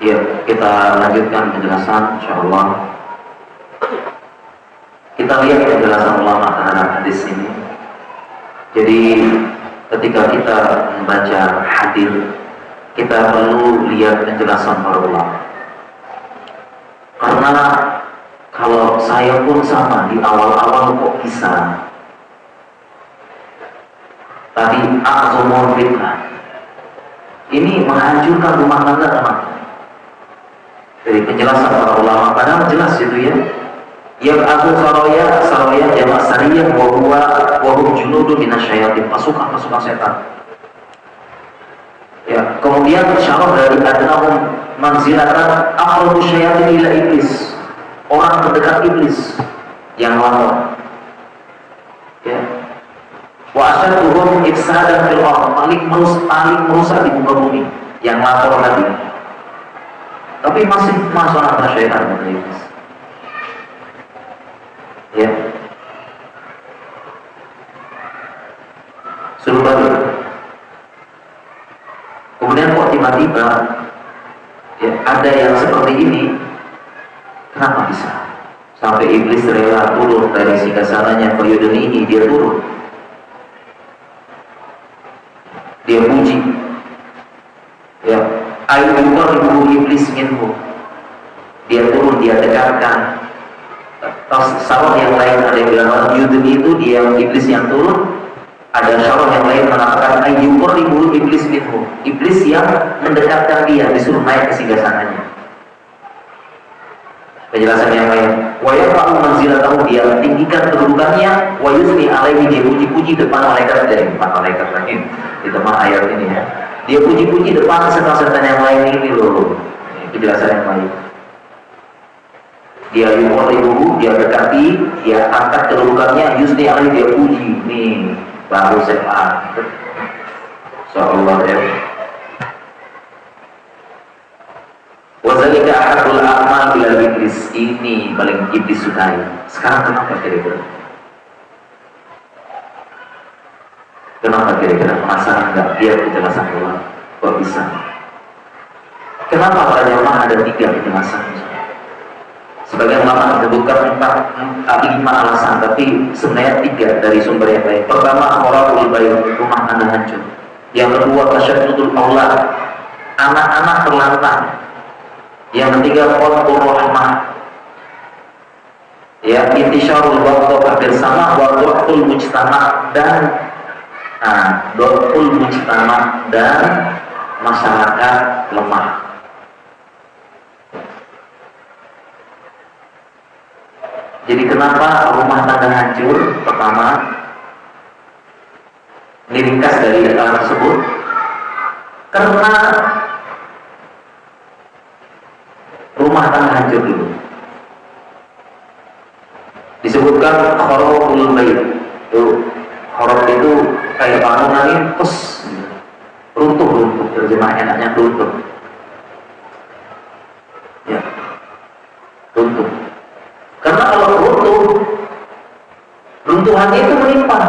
Ya, kita lanjutkan penjelasan insyaallah. Kita lihat penjelasan ulama terhadap hadis ini. Jadi ketika kita membaca hadis, kita perlu lihat penjelasan para ulama. Karena kalau saya pun sama di awal-awal kok bisa. Tadi azumul fitnah. Ini menghancurkan rumah tangga teman-teman. Dari penjelasan para ulama, padahal jelas itu ya. Yang aku saroya jamaah sariyah wahum junudun minasyayatin, pasukan-pasukan setan. Ya, kemudian syarah dari adnahum manzilatan aqrabu syayatin ila iblis, orang terdekat iblis yang lapor. Ya. Wa asyaduhum ifsadan fil ardh, paling merusak di muka bumi yang lapor tadi. Tapi masih masalah syaitan dari iblis. Ya. Suruh balik. Kemudian kok tiba-tiba ya, ada yang seperti ini. Kenapa bisa? Sampai iblis rela turun dari singgasananya ke Yudun ini, dia turun. Dia puji. Ya, ayyuhal iblis minhu. Dia turun, dia dekatkan. Syarah yang lain ada yang bilang Yudun itu dia iblis yang turun. Ada syarah yang lain mengatakan ayyuhal iblis minhu. Iblis yang mendekatkan dia, disuruh naik ke singgasananya. Penjelasan yang lain, wa yarfa'u manzilatahu, dia tinggikan kedudukannya, wa yusni alaihi, dia puji-puji depan malaikat, dari depan malaikat lagi di depan ayat ini ya. Dia puji-puji depan setan-setan yang lain ini loh. Ini penjelasan yang lain. Dia yuqarribuhu, dia dekati, dia angkat kedudukannya, yusni alaihi, dia puji. Nih, baru setan. Insyaallah ya. Wazalika ahadul a'mal bilal iblis, ini paling iblis sukai. Sekarang kenapa kira-kira? Kenapa kira-kira? Penasaran nggak? Biar penjelasan dulu. Kok bisa? Kenapa pada jamaah ada 3 penjelasan? Sebagian ulama menyebutkan 5 alasan, tapi sebenarnya 3 dari sumber yang lain. Pertama, kharabul bait, rumah tangga hancur. Yang kedua, tasyaddudul aulad, anak-anak terlantar. Yang ketiga, qat'ur rahmah, ya, intisyarul baghdha, hampir sama, wa dhaful mujtama, dan dhaful mujtama, dan masyarakat lemah. Jadi kenapa rumah tangga hancur? Pertama, diringkas dari hal tersebut, karena rumah tangga hancur dulu. Disebutkan kharabul bait. Kharab itu kayak bangunan ini terus runtuh, terjemah enaknya runtuh. Ya, runtuh. Karena kalau runtuh, runtuhannya itu melimpah.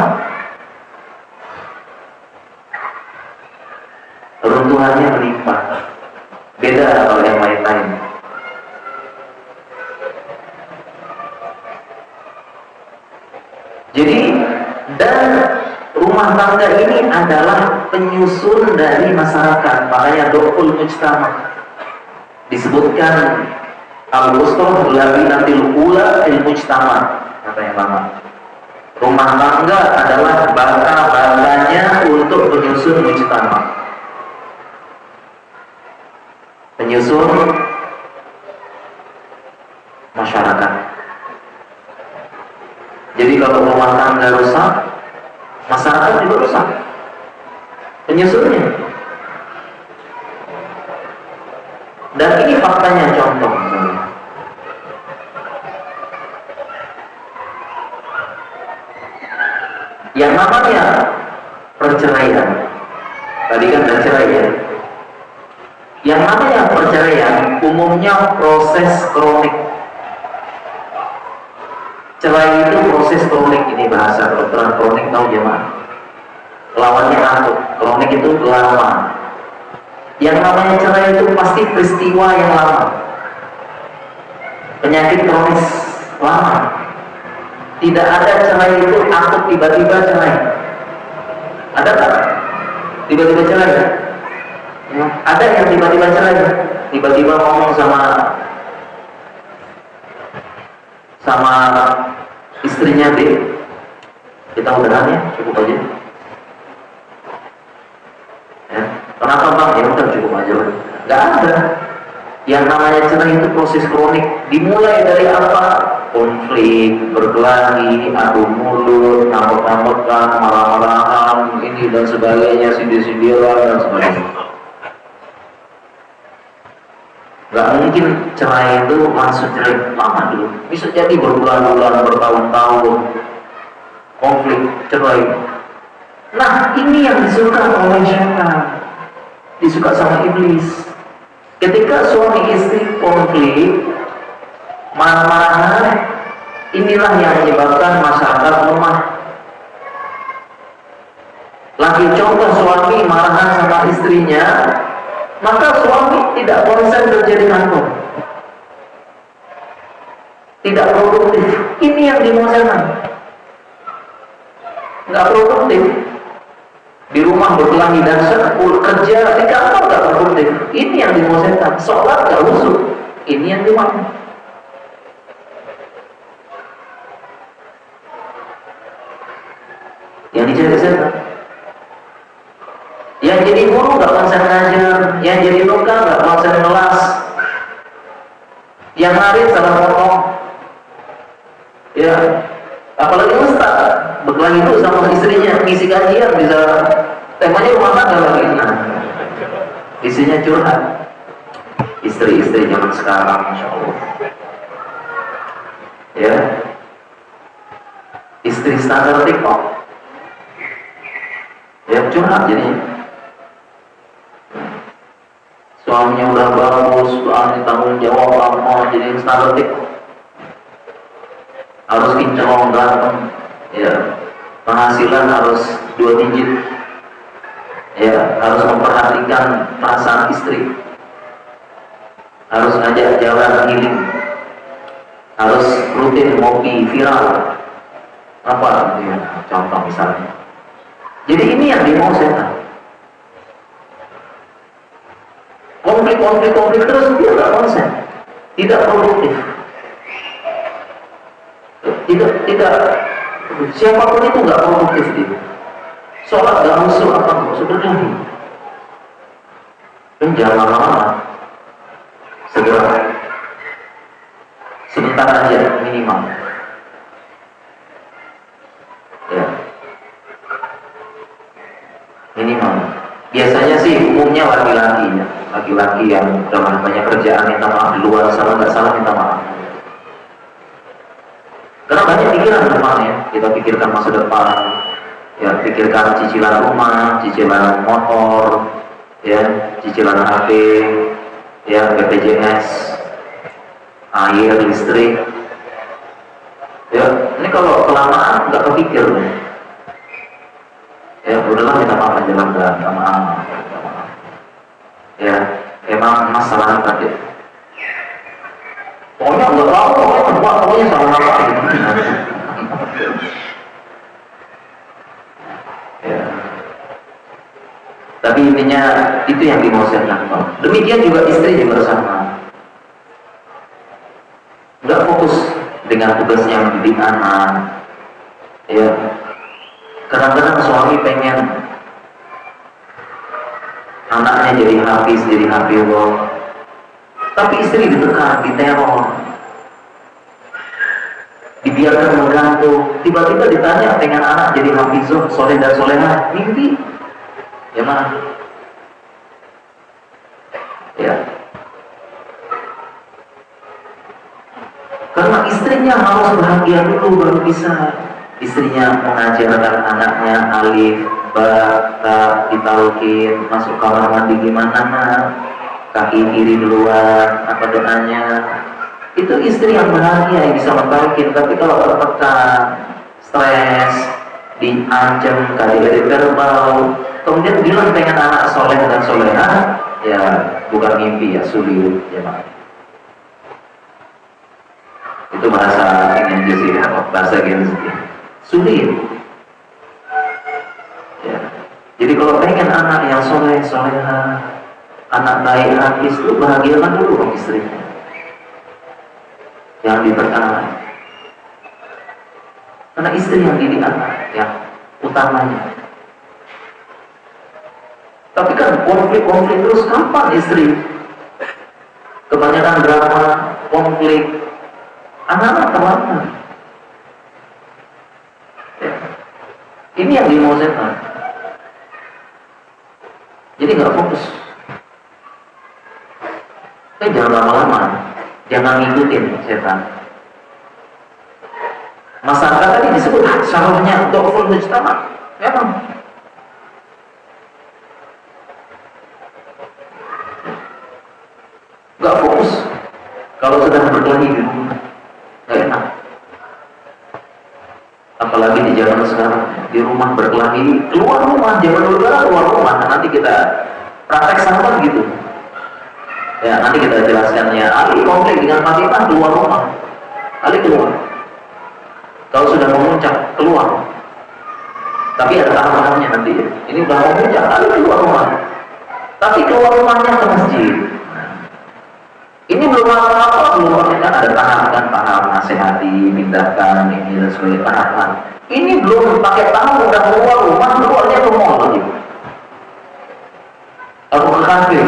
Runtuhannya melimpah. Beda kalau yang lain-lain. Jadi, dan rumah tangga ini adalah penyusun dari masyarakat. Makanya dhaful mujtama disebutkan al-wusta labinatil ula fil mujtama, katanya lama. Rumah tangga adalah bata-batanya untuk penyusun mujtama, penyusun masyarakat. Jadi kalau rumah tangga rusak, masyarakat juga rusak, penyusunnya. Dan ini faktanya, contoh misalnya. Yang namanya perceraian, tadi kan ada cerai ya. Yang namanya perceraian umumnya proses kronik. Cerai itu proses kronik, ini bahasa kedokteran kronik, tahu jemaah? Lawannya akut, kronik itu lama. Yang namanya cerai itu pasti peristiwa yang lama, penyakit kronis lama. Tidak ada cerai itu akut tiba-tiba cerai. Ada tak? Tiba-tiba cerai? Ya. Ada yang tiba-tiba cerai, tiba-tiba ngomong sama istrinya B, kita udahan ya, cukup aja. Ya. Kenapa bang? Ya udah cukup aja. Gak ada. Yang namanya cerai itu proses kronik. Dimulai dari apa? Konflik, berkelahi, adu mulut, ngambek-ngambekan, marah-marahan, ini dan sebagainya, sindir-sindiran dan sebagainya. Gak mungkin cerai itu langsung cerai lama dulu. Bisa jadi berbulan-bulan, bertahun-tahun, konflik, cerai. Nah, ini yang disuka oleh syaitan, disuka sama iblis. Ketika suami istri konflik, marah-marahan, inilah yang menyebabkan masyarakat lemah. Lagi contoh suami marahan sama istrinya, maka suami tidak konsen kerja di kantor, tidak produktif. Ini yang dimosetan, nggak produktif. Di rumah berkelahi dan kerja di kantor nggak produktif. Ini yang dimosetan. Sholat nggak khusyuk. Ini yang dimau. Yang dicari setan. Yang jadi guru nggak konsen ngajar, yang jadi tukang nggak konsen ngelas, yang ngarit salah ngomong, ya. Apalagi ustaz berkelahi itu sama istrinya, ngisi kajian bisa temanya rumah tangga lagi. Nah, isinya curhat. Istri-istri zaman sekarang, masya Allah. Ya, istri standar TikTok. Ya curhat jadinya. Suaminya udah bagus, suami tanggung jawab apa, jadi standar TikTok. Harus kinclong ganteng, ya, penghasilan harus 2 digit, ya, harus memperhatikan perasaan istri, harus ngajak jalan healing, harus rutin ngopi viral apa gitu ya, contoh misalnya. Jadi ini yang dimau setan. Konflik terus, dia nggak konsen, tidak produktif, tidak siapapun itu nggak produktif dia. Sholat nggak musuh apa nggak musuh berkelahi. Dan jangan lama-lama, segera, sebentar aja minimal. Ya, minimal. Biasanya sih umumnya laki-laki ya, laki-laki yang udah banyak kerjaan minta maaf di luar, salah nggak salah minta maaf. Karena banyak pikiran depan ya, kita pikirkan masa depan, ya pikirkan cicilan rumah, cicilan motor, ya cicilan HP, ya BPJS, air, listrik. Ya ini kalau kelamaan nggak kepikir. Ya udahlah kita maaf aja lah, minta maaf. Ya emang masalah tadi. Pokoknya nggak tahu, pokoknya salah apa gitu. Ya. Tapi intinya itu yang dimau setan. Demikian juga istri juga sama. Nggak fokus dengan tugasnya mendidik anak. Ya. Kadang-kadang suami pengen anaknya jadi hafiz, jadi hafizullah, tapi istri ditekan, diteror, dibiarkan menggantung. Tiba-tiba ditanya pengen anak jadi hafizullah, soleh dan solehah, mimpi, ya mana? Ya, karena istrinya harus bahagia dulu baru bisa. Istrinya mengajarkan anaknya alif, ba, ta, ditalkin, masuk kamar mandi gimana, kaki kiri duluan, apa doanya. Itu istri yang bahagia yang bisa mentalkin. Tapi kalau tertekan, stres, diancam, kali-kali verbal, kemudian bilang pengen anak soleh dan solehah, ya bukan mimpi ya, sulit ya Pak. Itu bahasa Gen Z ya, bahasa Gen Z. Sulit. Ya. Jadi kalau pengen anak yang soleh, solehah, anak baik, hafiz, itu bahagiakan dulu dong istrinya. Yang ditekan. Karena istri yang didik anak, yang utamanya. Tapi kan konflik terus, kapan istri? Kebanyakan drama, konflik, anak-anak terlantar. Ini yang dimau setan. Jadi nggak fokus. Jangan lama-lama, jangan ngikutin setan. Masyarakat tadi disebut syarahnya dhaful mujtama. Memang. Nggak fokus. Kalau sedang berkelahi di rumah, nggak enak. Apalagi di zaman sekarang, di rumah berkelahi, keluar rumah, zaman dulu keluar rumah. Nanti kita praktek sama gitu. Ya, nanti kita jelaskan ya. Ali konflik dengan Fatimah, keluar rumah. Ali keluar. Kalau sudah memuncak, keluar. Tapi ada tahapannya nanti ya. Ini udah memuncak, Ali keluar rumah. Tapi keluar rumahnya ke masjid. Ini belum apa-apa, belum ada tahap nasihati, pindahkan, ini dan sebagainya, tahapan. Ini belum pakai tahap, udah keluar rumah, keluarnya ke mall lagi. Atau ke kafe,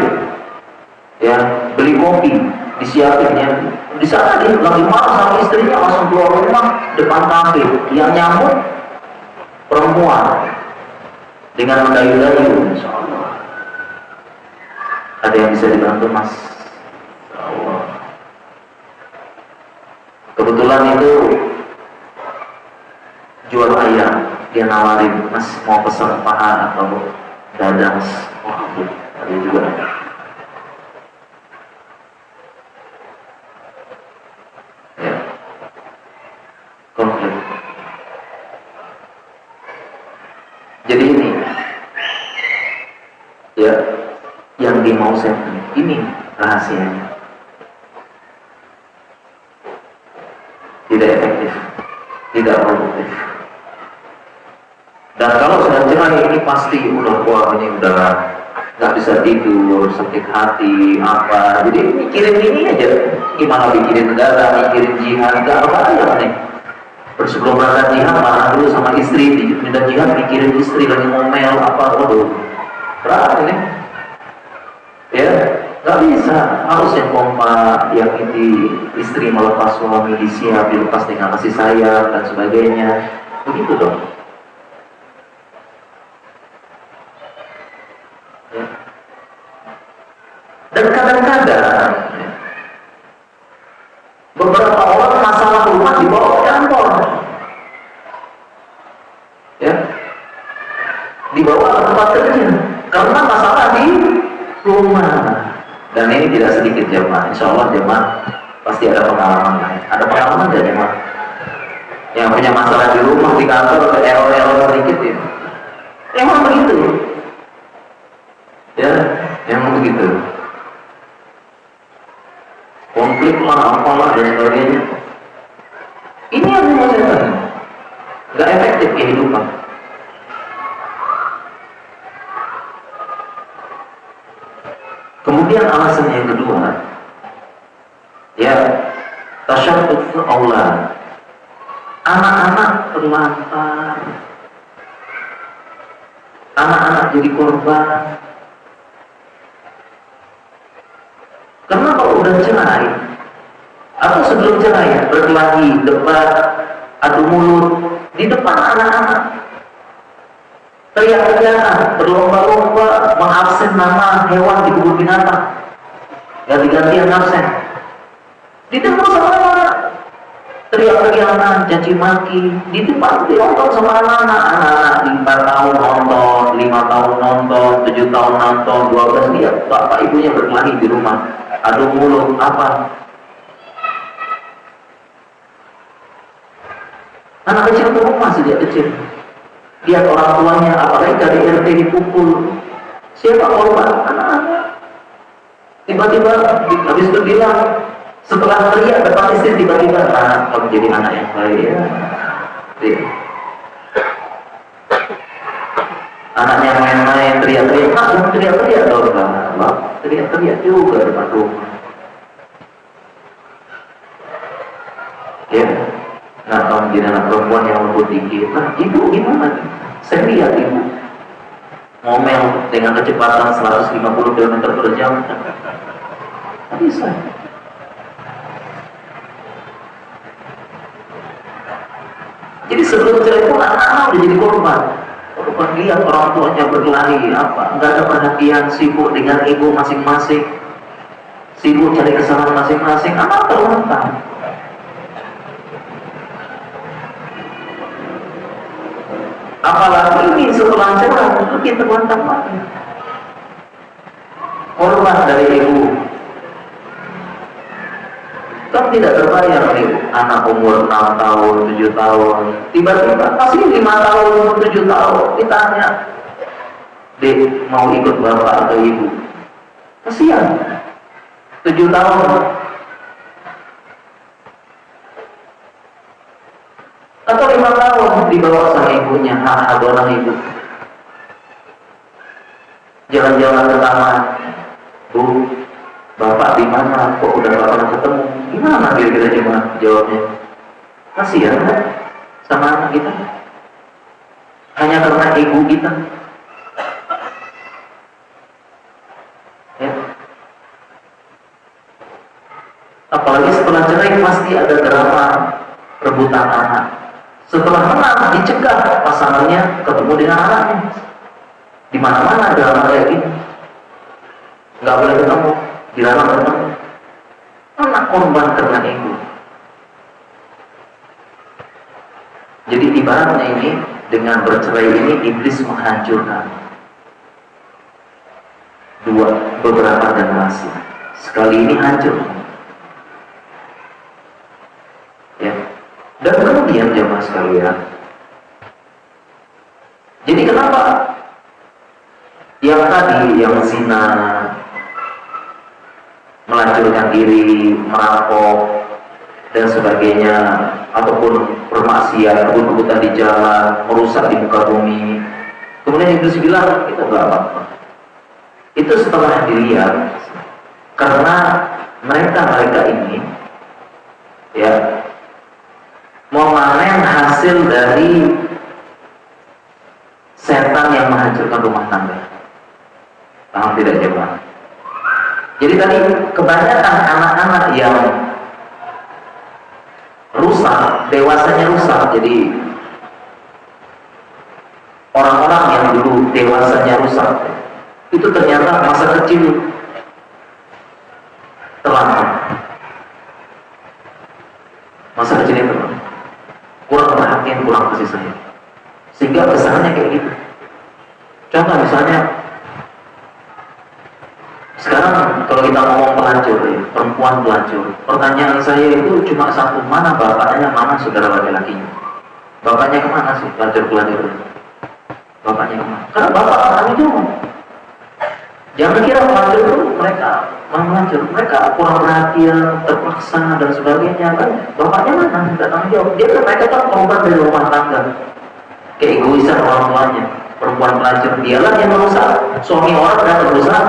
ya, beli kopi, disiapin ya. Di sana dia lagi marah sama istrinya, langsung keluar rumah, depan kafe. Yang nyambut, perempuan. Dengan mendayu-dayu, insya Allah. Ada yang bisa dibantu, Mas? Allah. Kebetulan itu jual ayam, dia nawarin, Mas mau pesan paha atau dada, Mas? Wah, ada juga. Ya, konflik. Jadi ini, ya, yang dimau setan ini rahasianya. tidak efektif, tidak produktif. Dan kalau sudah cerai ini pasti udah wah ini udah nggak bisa tidur, sakit hati, apa. Jadi mikirin ini aja, gimana mikirin negara, mikirin jihad, nggak apa nih. Sebelum berangkat jihad, marah dulu sama istri, pindah jihad, mikirin istri lagi ngomel apa, waduh, berat ini. Ya, nggak bisa. Harus yang kompak, yang ini istri melepas suami disiap, dilepas dengan kasih sayang dan sebagainya. Begitu dong. Ya. Dan kadang-kadang beberapa orang masalah rumah dibawa ke kantor, ya, dibawa ke tempat kerja karena masalah di rumah. Dan ini tidak sedikit jemaah. Insya Allah jemaah pasti ada pengalaman lain. Ada pengalaman nggak jemaah yang punya masalah di rumah, di kantor, ke error sedikit ya? Emang begitu, ya, emang begitu. Konflik lah, apalah dan sebagainya. Ini yang mau saya tanya, nggak efektif kehidupan. Kemudian alasan yang kedua, ya, tasyabbuh aulad. Anak-anak terlantar, anak-anak jadi korban. Karena kalau udah cerai atau sebelum cerai berkelahi, debat, adu mulut di depan anak-anak, teriak-teriakan, berlomba-lomba mengabsen nama hewan di kebun binatang, ganti-gantian absen di depan sama anak, teriak-teriakan, caci maki di depan, ditonton sama anak-anak 4 tahun nonton, 5 tahun nonton, 7 tahun nonton, 12 dia bapak ibunya berkelahi di rumah, adu mulut apa. Anak kecil ke rumah sejak kecil, lihat orang tuanya, apalagi KDRT dipukul, siapa korban? Anak-anak. Tiba-tiba habis itu bilang, setelah teriak depan istri, tiba-tiba kamu jadi anak yang baik ya. Anaknya main-main, teriak-teriak, jangan teriak-teriak dong, teriak-teriak juga depan rumah. Ya, nah kamu jadi anak perempuan yang lembut dikit, nah ibu gimana? Saya lihat ibu ngomel dengan kecepatan 150 km per jam, tak bisa. Jadi sebelum cerai pun anak-anak udah jadi korban. Korban lihat orang tuanya berkelahi, apa, nggak ada perhatian, sibuk dengan ego masing-masing, sibuk cari kesalahan masing-masing, anak terlantar. Apalagi ini setelah cerai, makin terlantar lagi. Korban dari ibu. Kan tidak terbayar nih, anak umur 6 tahun, 7 tahun, tiba-tiba masih 5 tahun, 7 tahun, ditanya, Dek, mau ikut bapak atau ibu? Kasihan, 7 tahun. Atau 5 tahun dibawa sama ibunya, adonan ibu. Jalan-jalan ke taman, Bu, bapak di mana? Kok udah gak pernah ketemu? Gimana kira-kira cuma jawabnya? Kasihan kan sama anak kita, hanya karena ego kita. Ya. Apalagi setelah cerai pasti ada drama rebutan anak. Setelah menang dicegah pasangannya ketemu dengan anaknya. Di mana-mana drama kayak gini, nggak boleh ketemu, dilarang ketemu. Anak korban karena ego. Jadi ibaratnya ini, dengan bercerai ini iblis menghancurkan beberapa generasi. Sekali ini hancur. Ya. Dan kemudian jemaah sekalian, jadi kenapa yang tadi, yang zina, melacurkan diri, merampok, dan sebagainya, ataupun bermaksiat, kebut-kebutan di jalan, merusak di muka bumi. Kemudian Iblis bilang, itu nggak apa-apa. Itu setelah dilihat, karena mereka ini ya memanen hasil dari setan yang menghancurkan rumah tangga. Paham tidak jemaah? Jadi tadi kebanyakan anak-anak yang rusak, dewasanya rusak. Jadi orang-orang yang dulu dewasanya rusak, itu ternyata masa kecil terlambat. Masa kecilnya terlambat, kurang perhatian, kurang kasih sayang, sehingga kesannya kayak gitu. Contoh misalnya, sekarang kalau kita ngomong pelacur, ya, perempuan pelacur, pertanyaan saya itu cuma satu, mana bapaknya, mana saudara laki-lakinya? Bapaknya kemana sih pelacur-pelacur itu? Bapaknya kemana? Karena bapak orang itu, jangan kira pelacur itu mereka melacur, mereka kurang perhatian, terpaksa dan sebagainya kan. Bapaknya mana? Tidak tanggung jawab. Dia kan mereka kan korban dari rumah tangga, keegoisan orang tuanya. Perempuan pelacur dialah yang merusak suami orang dan merusak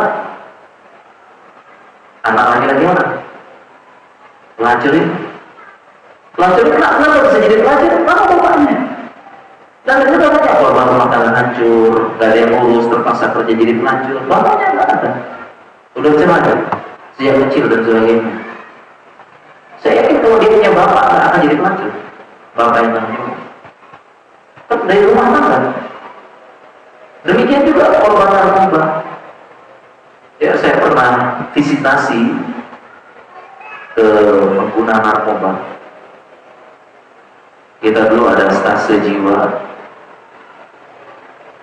anak laki-laki orang. Pelacur ini, kenapa bisa jadi pelacur? Kenapa bapaknya? Dan itu bapaknya korban rumah tangga hancur, gak ada yang ngurus, terpaksa kerja jadi pelacur. Bapaknya nggak ada, udah cerai sejak kecil dan sebagainya. Saya yakin kalau dia punya bapak nggak akan jadi pelacur. Bapak yang tanggung jawab tetap dari rumah tangga. Demikian juga korban narkoba. Ya, saya pernah visitasi ke pengguna narkoba. Kita dulu ada stase jiwa.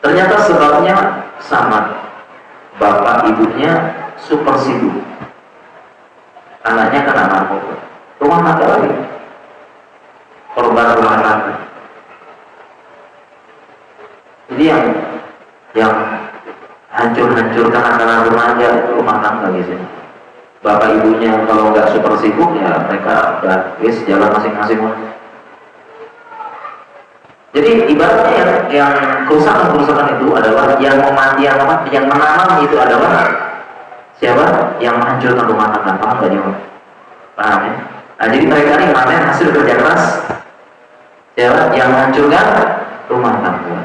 Ternyata sebabnya sama. Bapak ibunya super sibuk. Anaknya kena narkoba. Rumah tangga lagi. Korban rumah tangga. Jadi yang hancur-hancurkan anak remaja itu rumah tangga biasanya. Bapak ibunya kalau nggak super sibuk ya mereka udah jalan masing-masing. Jadi ibaratnya yang kerusakan itu adalah yang menanam itu adalah siapa? Yang menghancurkan rumah tangga. Paham nggak jemaah? Paham ya? Nah, jadi mereka ini manen hasil kerja keras siapa? Yang menghancurkan rumah tangga.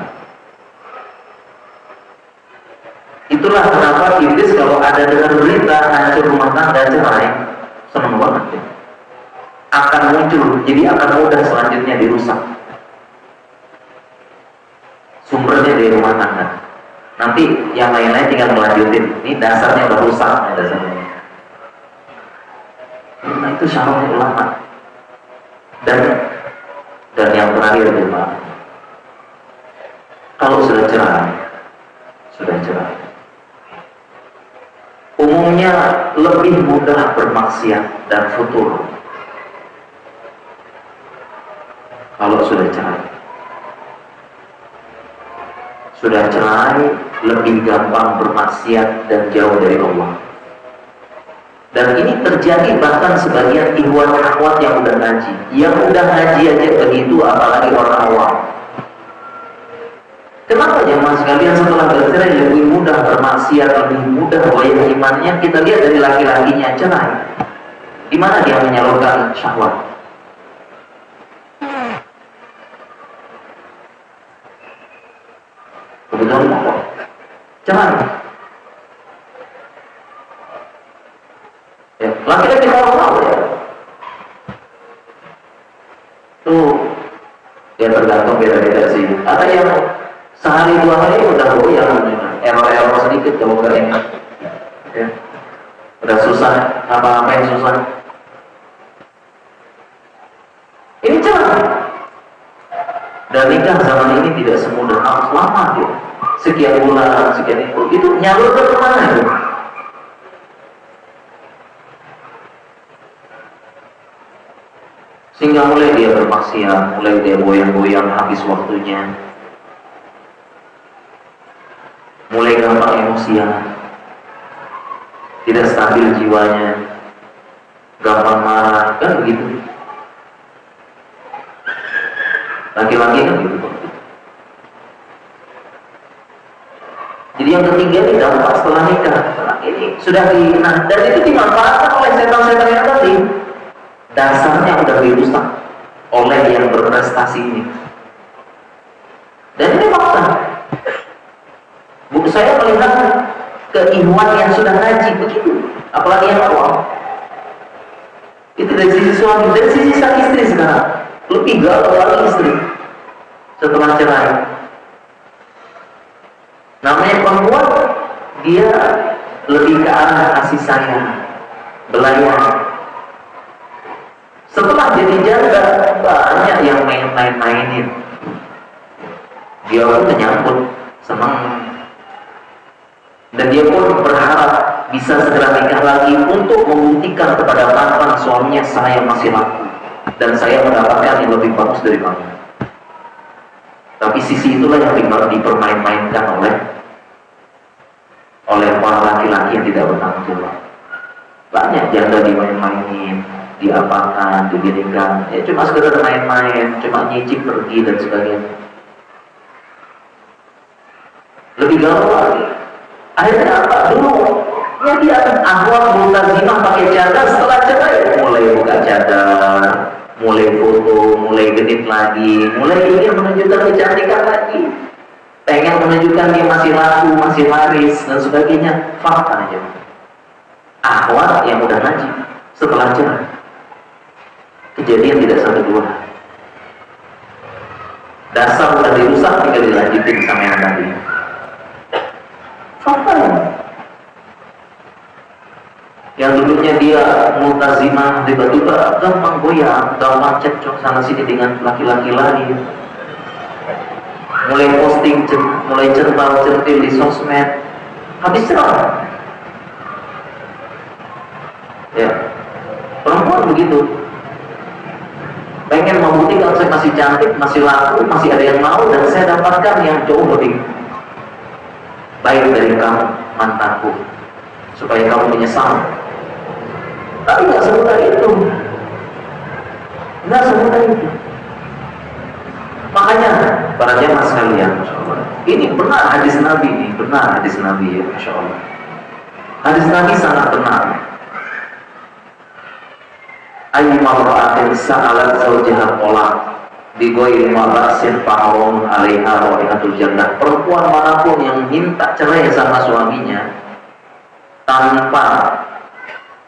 Itulah kenapa Iblis kalau ada dengar berita hancur rumah tangga, cerai, senang banget ya. Akan muncul, jadi akan mudah selanjutnya dirusak. Sumbernya dari rumah tangga. Nanti yang lain-lain tinggal melanjutin. Ini dasarnya udah rusak, dasarnya. Nah itu syaratnya ulama. Dan yang terakhir Pak, kalau sudah cerai, umumnya lebih mudah bermaksiat dan futur kalau sudah cerai lebih gampang bermaksiat dan jauh dari Allah. Dan ini terjadi bahkan sebagian ikhwan akhwat yang udah ngaji aja begitu, apalagi orang awam. Kenapa jemaah sekalian setelah bercerai lebih mudah bermaksiat, lebih mudah goyah imannya? Kita lihat dari laki-lakinya cerai. Di mana dia menyalurkan syahwat? Kebetulan apa? Cerai. Ya, laki-laki kalau tahu ya. Tuh, ya tergantung beda-beda sih. Ada yang sehari 2 hari udah goyang, error sedikit kalau nggak enak, ya. Udah susah, apa-apa yang susah. Ini cerai. Dan nikah zaman ini tidak semudah, harus lama dia. Sekian bulan, sekian itu nyalur ke kemana itu? Sehingga mulai dia bermaksiat, mulai dia goyang-goyang habis waktunya. Mulai gampang emosian, tidak stabil jiwanya, gampang marah, kan begitu. Laki-laki kan gitu. Jadi yang ketiga ini dampak setelah nikah. Nah, ini sudah dan itu dimanfaatkan oleh setan-setan yang tadi. Dasarnya udah dirusak oleh yang berprestasi ini. Dan ini fakta. Saya melihat keilmuan yang sudah ngaji begitu, apalagi yang awal. Itu dari sisi suami, dari sisi sang istri sekarang lebih galau lagi istri setelah cerai. Namanya perempuan, dia lebih ke arah kasih sayang, belayan. Setelah jadi janda, banyak yang mainin. Dia pun menyambut, senang. Dan dia pun berharap bisa segera nikah lagi untuk membuktikan kepada mantan suaminya, saya masih laku dan saya mendapatkan yang lebih bagus dari kamu. Tapi sisi itulah yang dipermain-mainkan oleh para laki-laki yang tidak bertanggung jawab. Banyak janda dimain-mainin, diapakan, diginikan, ya cuma sekedar main-main, cuma nyicip pergi dan sebagainya. Lebih galau lagi. Akhirnya apa? Dulu ya dia akan ahwal multazimah pakai cadar, setelah cerai mulai buka cadar, mulai foto, mulai genit lagi, mulai ingin menunjukkan kecantikan lagi, pengen menunjukkan dia masih laku, masih laris dan sebagainya. Fakta aja. Ahwal yang udah ngaji setelah cerai, kejadian tidak satu dua. Dasar udah dirusak, tinggal dilanjutin sama yang tadi. Fakta ya. Yang dulunya dia multazimah, tiba-tiba gampang goyang, gampang cekcok sana sini dengan laki-laki lain. Mulai posting, mulai centil di sosmed, habis cerai. Ya, perempuan begitu. Pengen membuktikan saya masih cantik, masih laku, masih ada yang mau, dan saya dapatkan yang jauh lebih baik dari kamu, mantanku, supaya kamu menyesal. Tapi nggak semudah itu, nggak semudah itu. Makanya para jemaah sekalian, Masya Allah, ini benar hadis Nabi, ini benar hadis Nabi ya, Masya Allah. Hadis Nabi sangat benar. Ayyuma ra'atin sa'alat zawjaha tolak bigoyri mabasin fa'arum alaiha ra'ihatul jannah. Perempuan manapun yang minta cerai sama suaminya tanpa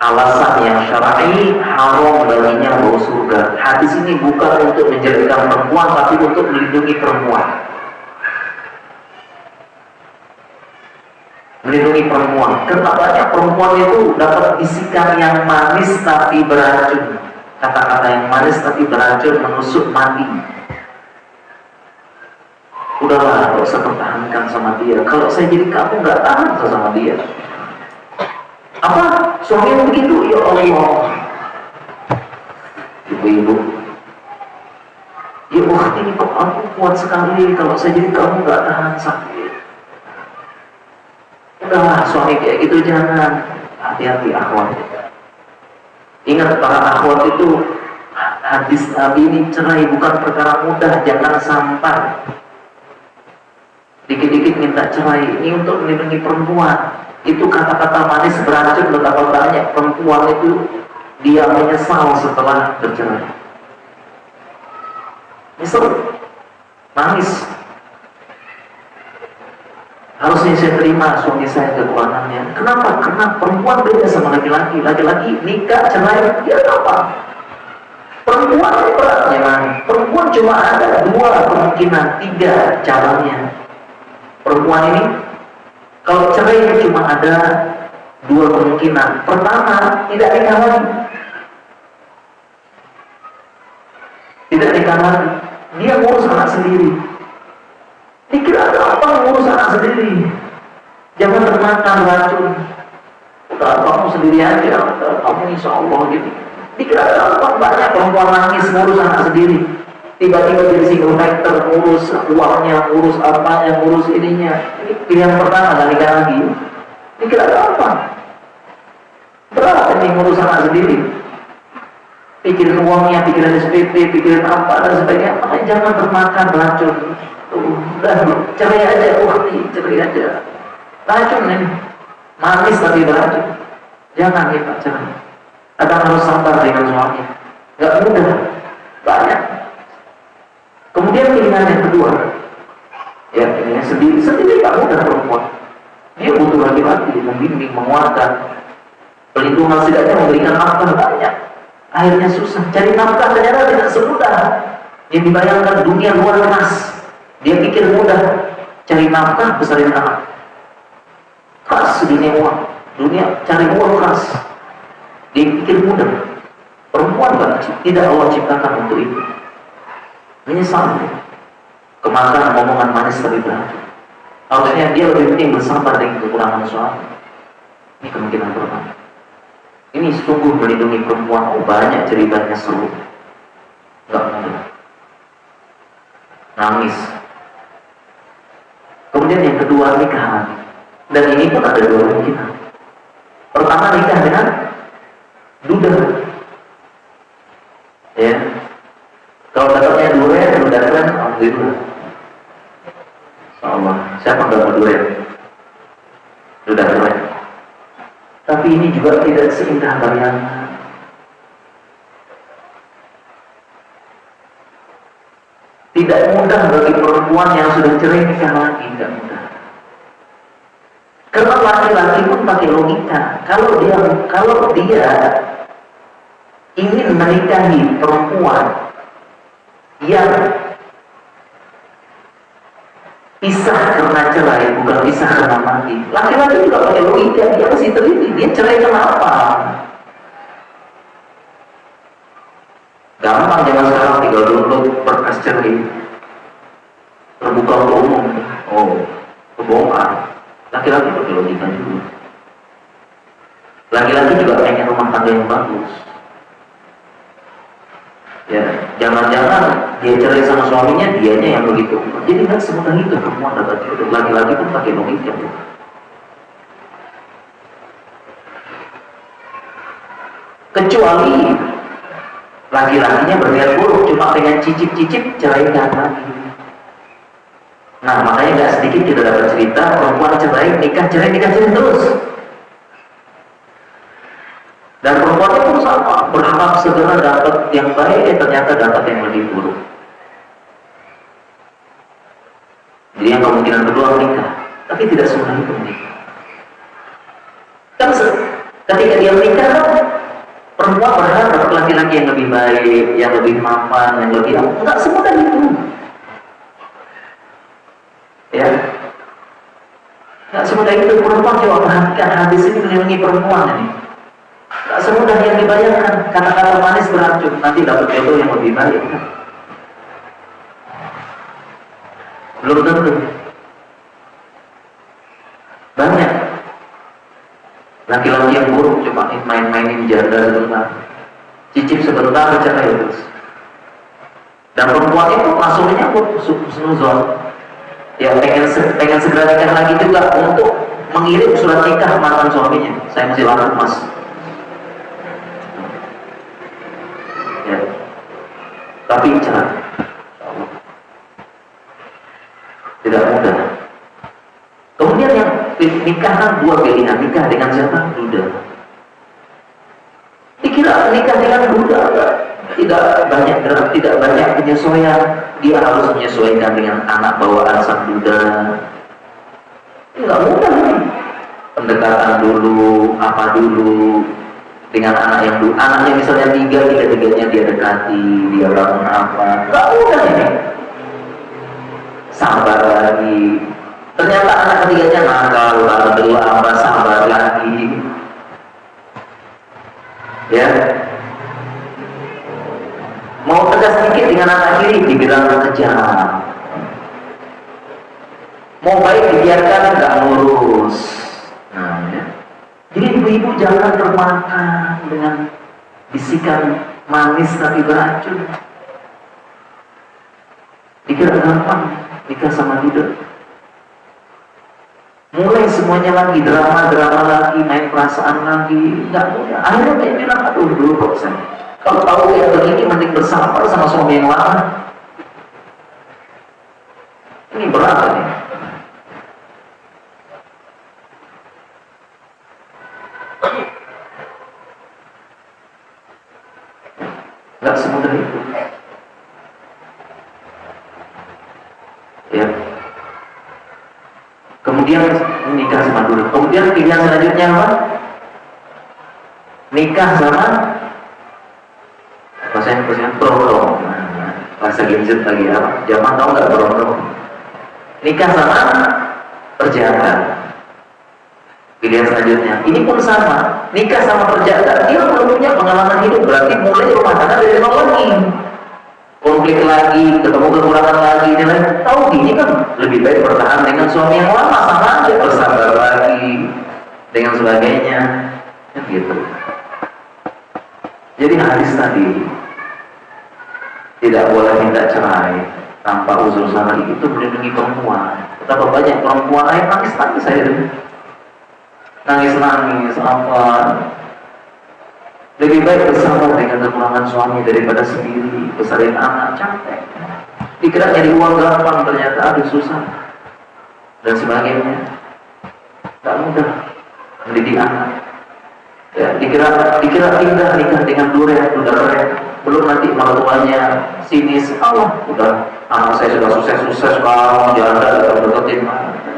alasan yang syar'i, haram baginya bau surga. Hadis ini bukan untuk menjelekkan perempuan, tapi untuk melindungi perempuan. Melindungi perempuan. Karena banyak perempuan itu dapat bisikan yang manis tapi beracun. Kata-kata yang manis tapi beracun, menusuk mati. Udahlah, gak usah pertahankan sama dia. Kalau saya jadi kamu, gak tahan sama dia. Apa? Suami yang begitu? Ya Allah. Ibu-ibu, ya wah ini kok aku kuat sekali. Kalau saya jadi kamu, gak tahan sakit. Udahlah, suami kayak gitu jangan. Hati-hati akhwat. Ingat para akhwat itu, hadis Nabi ini cerai bukan perkara mudah. Jangan sampai dikit-dikit minta cerai. Ini untuk melindungi perempuan. Itu kata-kata manis beracun. Betapa banyak perempuan itu dia menyesal setelah bercerai. Nyesel, nangis. Harusnya saya terima suami saya kekuatannya. Kenapa? Karena perempuan beda sama laki-laki. Laki-laki nikah cerai, dia apa? Perempuan beratnya man. Perempuan cuma ada dua kemungkinan, tiga caranya. Perempuan ini kalau cerai cuma ada dua kemungkinan. Pertama, tidak nikah lagi. Tidak nikah lagi. Dia ngurus anak sendiri. Dikira apa ngurus anak sendiri? Jangan termakan racun. Udah kamu sendiri aja. Kamu insya Allah gitu. Dikira apa? Banyak perempuan nangis ngurus anak sendiri. Tiba-tiba jadi single factor, ngurus uangnya, ngurus apanya, ngurus ininya. Ini pilihan pertama, gak nikah lagi. Dikira apa? Berat ini ngurus anak sendiri. pikirin uangnya, pikirin SPP, pikirin apa dan sebagainya. Makanya jangan bermakan racun. Udah, cerai aja, cerai aja. Racun ini, manis tapi beracun. Jangan ya Pak, jangan. Kadang harus sabar dengan suami. Gak mudah, banyak. Kemudian pilihan yang kedua, ya pilihan sendiri gak mudah perempuan. Dia butuh laki-laki, membimbing, menguatkan, pelindungan, setidaknya memberikan nafkah banyak. Akhirnya susah, cari nafkah ternyata tidak semudah yang dibayangkan. Dunia luar keras. Dia pikir mudah, cari nafkah, besarin anak. Keras dunia uang, dunia cari uang keras. Dia pikir mudah. Perempuan tidak Allah ciptakan untuk itu. Menyesal, kemakan omongan manis tapi beracun. Harusnya dia lebih penting bersabar dengan kekurangan suami. Ini kemungkinan pertama. Ini sungguh melindungi perempuan. Oh, banyak ceritanya seru. Enggak mudah. Nangis. Kemudian yang kedua, nikahan. Dan ini pun ada dua kemungkinan. Pertama, nikah dengan duda. Ya. Kalau dapatnya duren, alhamdulillah. Allah, siapa nggak mau duren? Duda keren. Tapi ini juga tidak seindah bayangan. Tidak mudah bagi perempuan yang sudah cerai nikah lagi, tidak mudah. Karena laki-laki pun pakai logika. Kalau dia ingin menikahi perempuan yang pisah karena cerai, bukan pisah karena mati. Laki-laki juga pakai logika, dia masih teliti, dia cerai kenapa? Gampang zaman sekarang, tinggal download berkas cerai, terbuka untuk umum. Oh, kebongkar. Laki-laki pakai logika juga. Laki-laki juga pengen rumah tangga yang bagus. Ya, jangan-jangan dia cerai sama suaminya, dianya yang begitu. Jadi nggak semudah itu perempuan dapat jodoh. Laki-laki pun pakai logika. Kecuali laki-lakinya berniat buruk, cuma pengen cicip-cicip, ceraikan lagi. Nah, makanya nggak sedikit kita dapat cerita perempuan cerai, nikah cerai terus. Dan perempuannya pun sama, berharap segera dapat yang baik, ternyata dapat yang lebih buruk. Jadi yang kemungkinan kedua menikah, tapi tidak semudah itu menikah. Kan ketika dia menikah, perempuan berharap dapat laki-laki yang lebih baik, yang lebih mapan, yang lebih enggak semudah itu. Ya, nggak semudah itu. Perempuan coba perhatikan hadis ini melindungi perempuan ini. Nggak semudah yang dibayangkan. Kata-kata manis beracun, nanti dapat jodoh yang lebih baik. Belum tentu. Banyak laki-laki yang buruk cuma main-mainin janda sebentar, cicip sebentar, cerai terus. Dan perempuan itu masuknya pun sunuzon. Ya pengen segera nikah lagi juga untuk mengirim surat nikah mantan suaminya. Saya masih lama mas. Ya. Tapi cerai. Tidak mudah. Kemudian yang nikah kan dua pilihan. Nikah dengan siapa? Duda. Dikira nikah dengan duda tidak banyak penyesuaian. Dia harus menyesuaikan dengan anak bawaan sang duda. Enggak mudah nih. Pendekatan dulu, apa dulu dengan anak yang dulu. Anaknya misalnya tiga-tiganya dia dekati, dia bangun apa. Enggak mudah ini. Sabar lagi. Ternyata anak ketiganya nakal, anak kedua apa, sabar lagi. Ya. Mau tegas sedikit dengan anak kiri, dibilang kejam. Mau baik dibiarkan, nggak ngurus. Nah, ya. Jadi ibu-ibu jangan termakan dengan bisikan manis tapi beracun. Dikira gampang nikah sama duda. Mulai semuanya lagi, drama lagi, main perasaan lagi, nggak mudah. Akhirnya dia bilang, aduh dulu kok saya Kalau tahu yang begini mending bersabar sama suami yang lama. Ini berat ini. Nggak semudah itu. Ya. Kemudian nikah sama dulu. Kemudian pilihan selanjutnya apa? Nikah sama bahasa berondong. Bahasa gadget lagi apa? Zaman tahu nggak berondong? Nikah sama perjaka. Pilihan selanjutnya, ini pun sama. Nikah sama perjaka, dia belum punya pengalaman hidup, berarti mulai rumah tangga dari nol lagi. Konflik lagi, ketemu kekurangan lagi, ini lagi. Tahu gini kan lebih baik bertahan dengan suami yang lama, sama aja bersabar lagi dengan sebagainya, kan gitu. Jadi hadis tadi tidak boleh minta cerai tanpa uzur syar'i itu melindungi perempuan. Betapa banyak perempuan lain nangis saya dulu. Nangis apa? Lebih baik bersabar dengan kekurangan suami daripada sendiri besarin anak, capek. Dikira jadi uang gampang, ternyata ada susah dan sebagainya. Tak mudah mendidik anak. Ya, dikira indah nikah dengan duren, belum nanti malah tuanya sinis. Allah, udah anak saya sudah sukses sekarang jalan deketin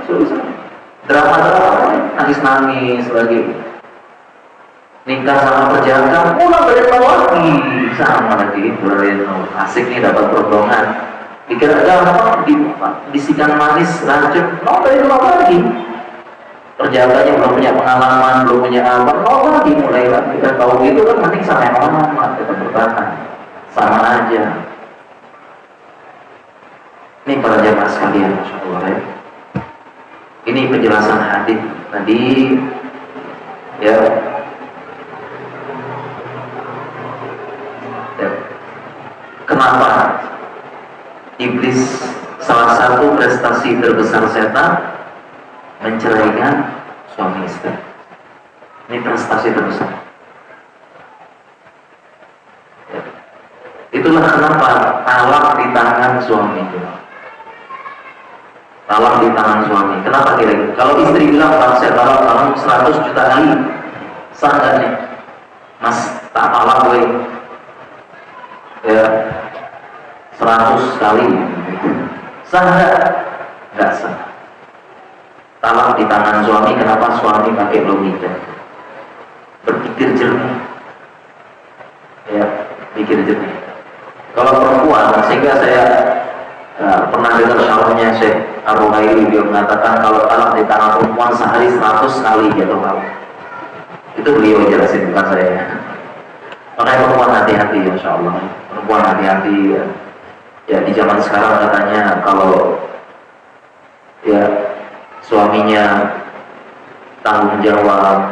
susah. Drama nangis sebagainya. Nikah sama perjaka, pulang dari lagi sama lagi bereno. Asik nih dapat pertolongan. Dikira gampang, bisikan manis, racun, dari lagi. Perjakanya belum punya pengalaman, belum punya apa, lagi mulai lagi. Kita tahu gitu kan mending sama yang lama, tetap bertahan, sama aja. Ini para jamaah sekalian, Masya Allah ya. Ini penjelasan hadis tadi, ya. Kenapa iblis salah satu prestasi terbesar setan menceraikan suami istri? Ini prestasi terbesar. Ya. Itulah kenapa talak di tangan suami. Talak di tangan suami. Kenapa kira-kira? Kalau istri bilang, "Bang, saya talak kamu 100 juta kali." Sah nggak nih? Mas, tak talak gue. Ya, 100 kali. Sah nggak? Nggak sah. Talak di tangan suami. Kenapa? Suami pakai logika, berpikir jernih, ya, pikir jernih. Kalau perempuan, sehingga saya pernah dengar syarahnya Syekh Ar-Ruhaili, dia mengatakan kalau talak di tangan perempuan sehari 100 kali jatuh kamu. Itu beliau jelasin, bukan saya. Makanya perempuan hati-hati, insya Allah. Perempuan hati-hati ya. Ya di zaman sekarang katanya kalau ya suaminya tanggung jawab,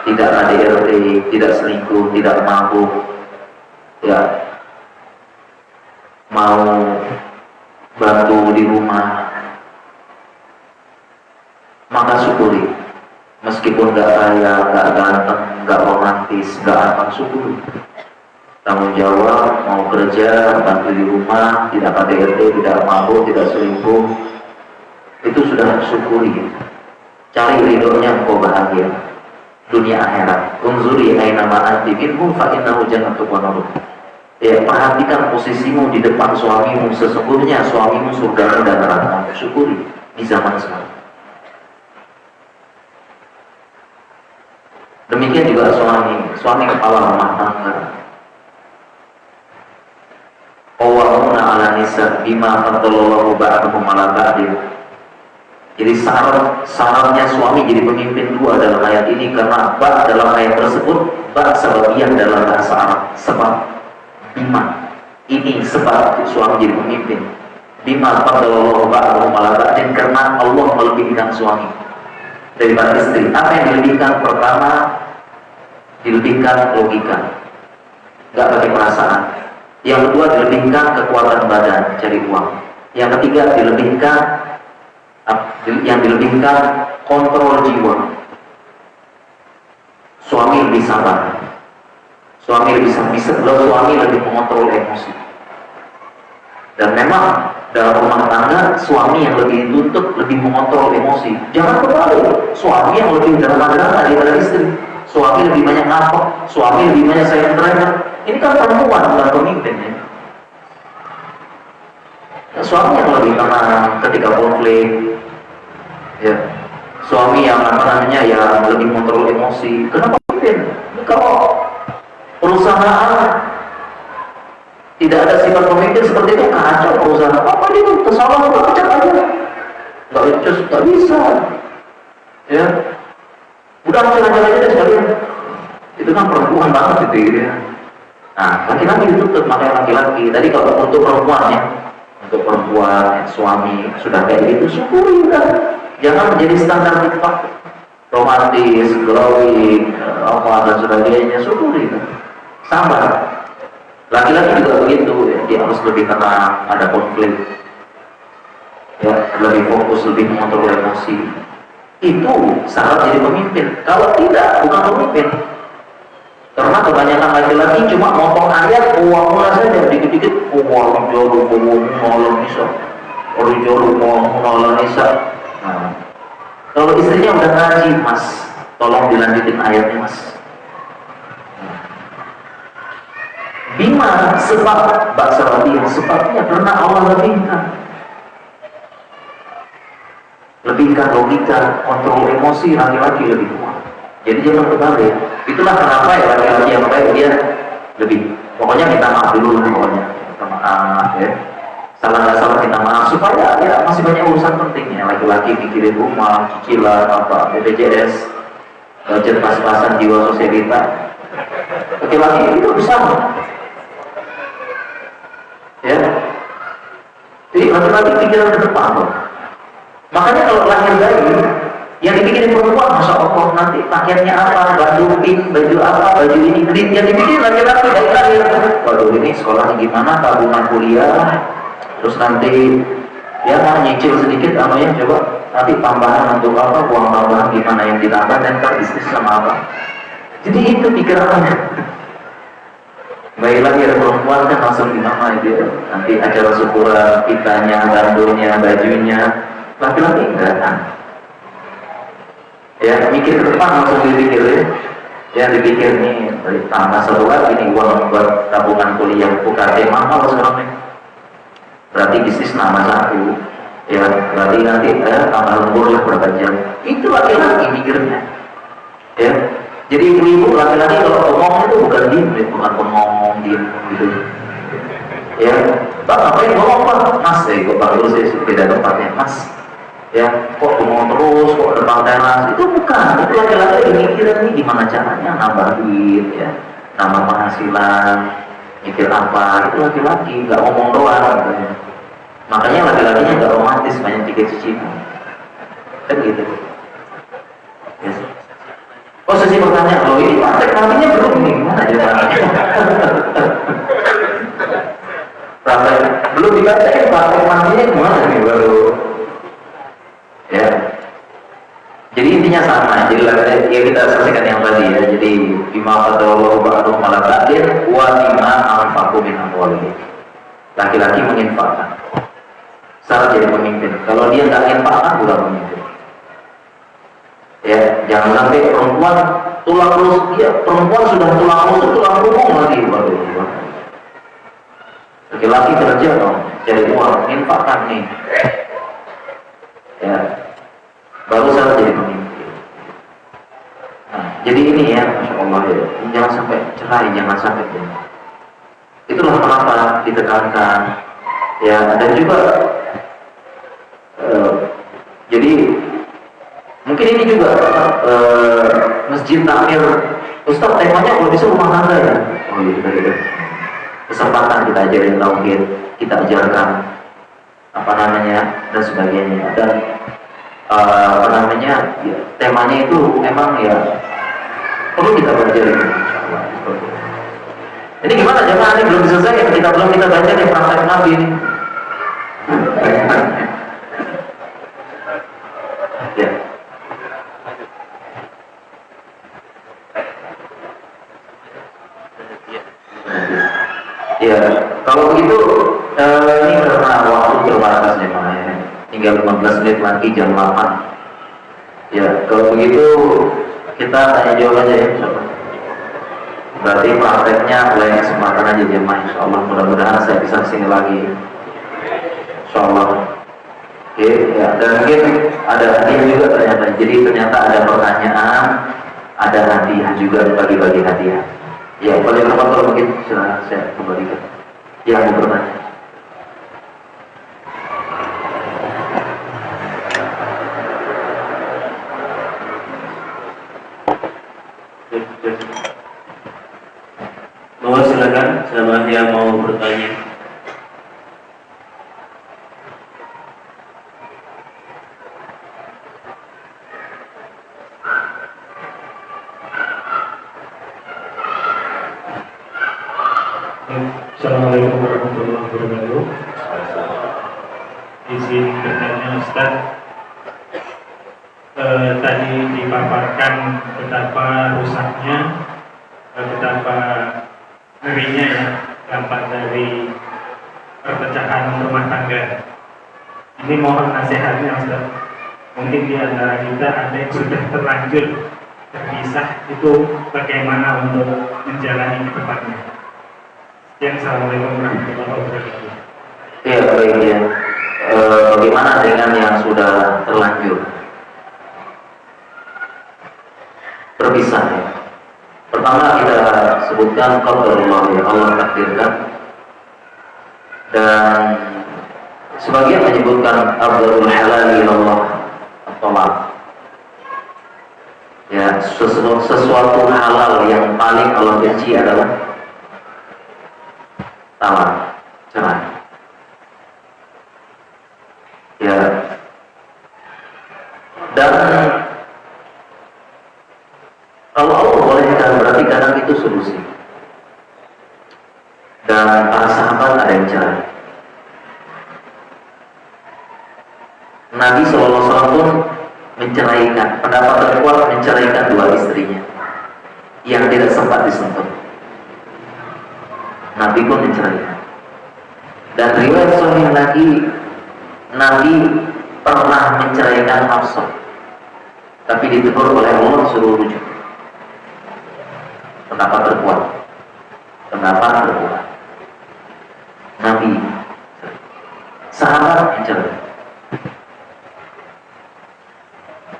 tidak KDRT, tidak selingkuh, tidak mabuk, ya mau bantu di rumah, maka syukuri. Meskipun gak kaya, gak ganteng, gak romantis, gak apa, syukuri. Tanggung jawab, mau kerja, bantu di rumah, tidak KDRT, tidak mabuk, tidak selingkuh, itu sudah syukuri. Cari ridhonya, engkau bahagia dunia akhirat. Unzuri aina ma'anti minhum fa innahu jannatu wa nar. Ya, perhatikan posisimu di depan suamimu, sesungguhnya suamimu surga dan neraka. Syukuri di zaman sekarang. Demikian juga suami kepala rumah tangga. Qawwamuna 'ala nisa bima faddalallahu ba'dahum 'ala ba'din. Jadi syaratnya suami jadi pemimpin dua dalam ayat ini, karena ba dalam ayat tersebut ba sebagian dalam bahasa Arab, sebab bima ini sebab suami jadi pemimpin. Bima faddalallahu ba'dahum 'ala ba'din, karena Allah melebihkan suami daripada istri. Apa yang dilebihkan? Pertama, dilebihkan logika, nggak pakai perasaan. Yang kedua, dilebihkan kekuatan badan, cari uang. Yang ketiga, dilebihkan kontrol jiwa. Suami lebih sabar, Suami lebih bisa, suami lebih mengontrol emosi. Dan memang dalam rumah tangga suami yang lebih dituntut lebih mengontrol emosi. Jangan kebalik, suami yang lebih drama-drama daripada istri. Suami lebih banyak ngapok, suami lebih banyak sayang driver. Ini kan perempuan bukan pemimpin ya. Suami yang lebih tenang ketika konflik, ya. Suami yang yang lebih mengontrol emosi. Kenapa pemimpin? Kalau perusahaan tidak ada sifat pemimpin seperti itu, kacau perusahaan. Apa dia kesalahan udah pecat aja, nggak becus, nggak bisa, ya. Udah hancur aja deh sekalian. Itu kan perempuan banget itu ya. Nah, laki-laki dituntut, makanya laki-laki. Tadi kalau untuk perempuan ya, untuk perempuan suami sudah kayak gitu, syukuri udah. Jangan menjadi standar TikTok, romantis, glowing, apa dan sebagainya. Syukuri kan. Sabar. Laki-laki juga begitu, ya. Dia harus lebih tenang, ada konflik, ya, lebih fokus, lebih mengontrol emosi. Itu syarat jadi pemimpin. Kalau tidak, bukan pemimpin. Karena kebanyakan laki-laki cuma motong ayat, uang-uang saja, dikit-dikit, uang jodoh, uang nisa, orang jodoh, uang nisa. Nah, kalau istrinya udah ngaji, mas, tolong dilanjutin ayatnya, mas. Bima sebab bahasa Arabi yang sebabnya karena Allah lebihkan logika, kontrol emosi laki-laki lebih kuat. Jadi jangan kebalik. Itulah kenapa ya laki-laki yang baik dia lebih. Pokoknya minta maaf dulu, pokoknya minta maaf ya. Salah nggak salah minta maaf supaya ya masih banyak urusan pentingnya. Laki-laki mikirin rumah, cicilan, apa, BPJS, budget pas-pasan jiwa sosialita. Laki-laki itu bersama. Ya, jadi laki-laki pikiran ke depan loh. Makanya kalau lahir bayi yang dibikin perempuan, masya Allah, nanti pakaiannya apa, baju pink, baju apa, baju ini, green, yang dibikin laki-laki dari lahir. Waduh, ini sekolahnya gimana, tabungan kuliah, terus nanti ya mau nyicil sedikit, ya coba nanti tambahan untuk apa, uang tambahan gimana yang ditambah, dan bisnis sama apa. Jadi itu pikirannya. Baik lagi ada perempuan kan langsung gimana dia nanti acara syukuran, pitanya, gandulnya, bajunya. Laki-laki enggak kan? Ya mikir ke depan langsung dipikir ya. Ya dipikir nih tambah satu lagi nih uang buat tabungan kuliah UKT mahal sekarang nih. Berarti bisnis nama satu. Ya berarti nanti tambah lembur lah berapa jam. Itu laki-laki mikirnya. Ya. Jadi ibu-ibu laki-laki kalau ngomong itu bukan diem, bukan ngomong diem gitu. Ya, Pak ngapain ngomong Pak? Mas, kok baru saya beda tempatnya Mas. Ya, kok ngomong terus, kok depan teras, itu bukan. Itu laki-laki mikirin nih gimana caranya nambah duit, ya, nambah penghasilan, mikir apa. Itu laki-laki, nggak ngomong doang. Gitu. Makanya laki-lakinya nggak romantis, banyak tiket cicilan. Kan gitu. Yes. Posisi pertanyaan, loh ini praktek nantinya belum nih, gimana jawabannya? Praktek belum dibacain, praktek nantinya gimana nih baru? Ya, jadi intinya sama. Jadi ya kita selesaikan yang tadi ya. Jadi bima fadallahu ba'dhum ala ba'din wa bima anfaqu min amwalihim. Laki-laki menginfakkan. Syarat jadi pemimpin. Kalau dia nggak infakkan, bukan pemimpin. Ya, jangan sampai perempuan tulang rusuk, ya perempuan sudah tulang rusuk, tulang rusuk lagi, waduh. Laki-laki kerja dong, cari uang, infakkan nih. Ya, baru saya jadi pemimpin. Nah, jadi ini ya, masya Allah ya, jangan sampai cerai, jangan sampai ya. Itulah kenapa ditekankan. Ya, dan juga jadi mungkin ini juga masjid takmir Ustaz temanya kalau bisa rumah tangga ya. Oh iya betul. Kesempatan kita ajarin tauhid, kita ajarkan apa namanya dan sebagainya. Dan apa namanya ya, temanya itu memang ya perlu kita pelajari. Ini gimana jemaah, ini belum selesai, kita baca nih praktek Nabi ini. Ya. begitu, ini karena waktu terbatas jemaah ya. Tinggal 15 menit lagi jam 8. Ya, kalau begitu kita tanya jawab aja ya, insyaallah. Berarti prakteknya lain kesempatan aja jemaah, insyaallah. Mudah-mudahan saya bisa kesini lagi, insyaallah. Oke, ya. Dan mungkin ada hadiah juga ternyata. Jadi ternyata ada pertanyaan, ada hadiah juga, bagi-bagi hadiah. Ya, boleh berapa mungkin silahkan saya kembalikan. Ya, mau bertanya. Mohon silakan jamaah yang mau bertanya. Assalamualaikum warahmatullahi wabarakatuh. Izin bertanya Ustaz, tadi dipaparkan betapa rusaknya, betapa ngerinya ya dampak dari perpecahan rumah tangga. Ini mohon nasihatnya Ustaz. Mungkin di antara kita ada yang sudah terlanjur terpisah, itu bagaimana untuk menjalani ke depannya? Assalamualaikum warahmatullahi wabarakatuh. Ya, baik ya. Bagaimana dengan yang sudah terlanjur terpisah ya? Pertama kita sebutkan qadarullah ya, Allah takdirkan. Dan sebagian menyebutkan afdalul halal ilallah at-talaq. Ya, sesuatu halal yang paling Allah benci adalah talak, cerai. Ya. Dan kalau Allah bolehkan berarti kadang itu solusi. Dan para sahabat ada yang cerai. Nabi SAW pun menceraikan, pendapat terkuat menceraikan 2 istrinya yang tidak sempat disentuh. Nabi pun menceraikan. Dan riwayat sahih lagi, Nabi pernah menceraikan Hafsah, tapi ditegur oleh Allah suruh rujuk. Pendapat terkuat. Nabi, sahabat mencerai.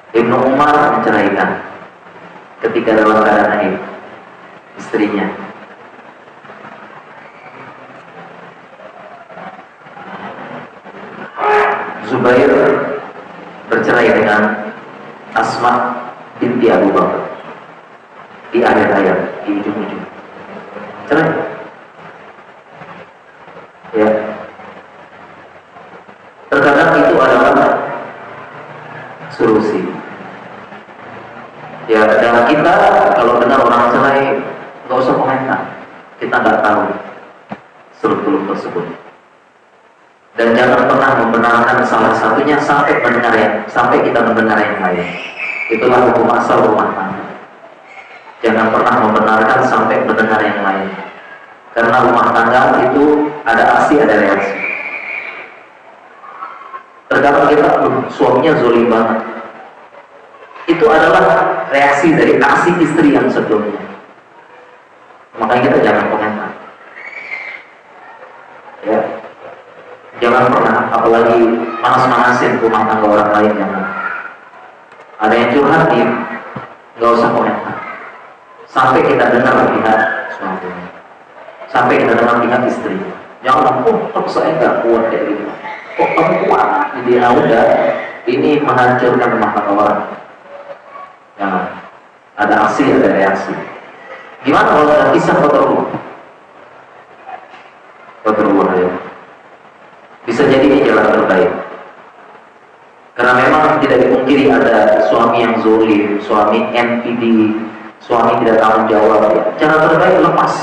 Ibnu Umar menceraikan ketika dalam keadaan haid istrinya. Zubair bercerai dengan Asma binti Abu Bakar di akhir hayat, di ujung-ujung cerai. Ya, terkadang itu adalah solusi. Ya, dan kita kalau dengar orang cerai nggak usah komentar, kita nggak tahu seluk-beluk tersebut. Dan jangan pernah membenarkan salah satunya sampai kita mendengar yang lain. Itulah hukum asal rumah tangga. Jangan pernah membenarkan sampai mendengar yang lain. Karena rumah tangga itu ada aksi, ada reaksi. Terkadang kita, suaminya zolim banget. Itu adalah reaksi dari aksi istri yang sebelumnya. Makanya kita jangan komentar. Ya. Jangan pernah, apalagi panas-panasin rumah tangga orang lain. Jangan. Ada yang curhat, nggak usah komentar. Sampai kita dengar pihak suaminya, sampai kita dengar pihak istri. Jangan, kok saya nggak kuat kayak gitu. Kok kamu kuat? Jadi udah, ini menghancurkan rumah tangga orang. Jangan. Ada aksi, ada reaksi. Gimana kalau ada kisah qadarullah? Qadarullah ya. Bisa jadi ini jalan terbaik. Karena memang tidak dipungkiri ada suami yang zolim, suami NPD, suami tidak tanggung jawab. Ya. Cara terbaik lepas.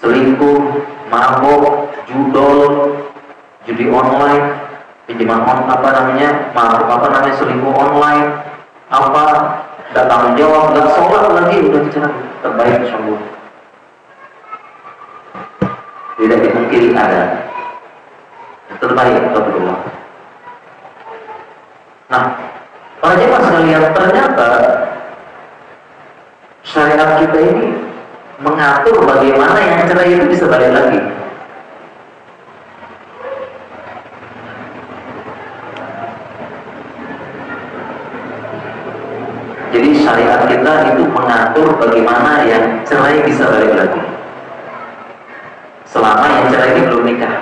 Selingkuh, mabok, judol, judi online, pinjaman selingkuh online, nggak tanggung jawab, nggak sholat lagi, udah cara terbaik insyaallah. tidak dimungkiri ada. Yang terbaik Allah. Nah, para jemaah sekalian, ternyata syariat kita ini mengatur bagaimana yang cerai itu bisa balik lagi. Jadi syariat kita itu mengatur bagaimana yang cerai bisa balik lagi. Selama yang cerai ini belum nikah.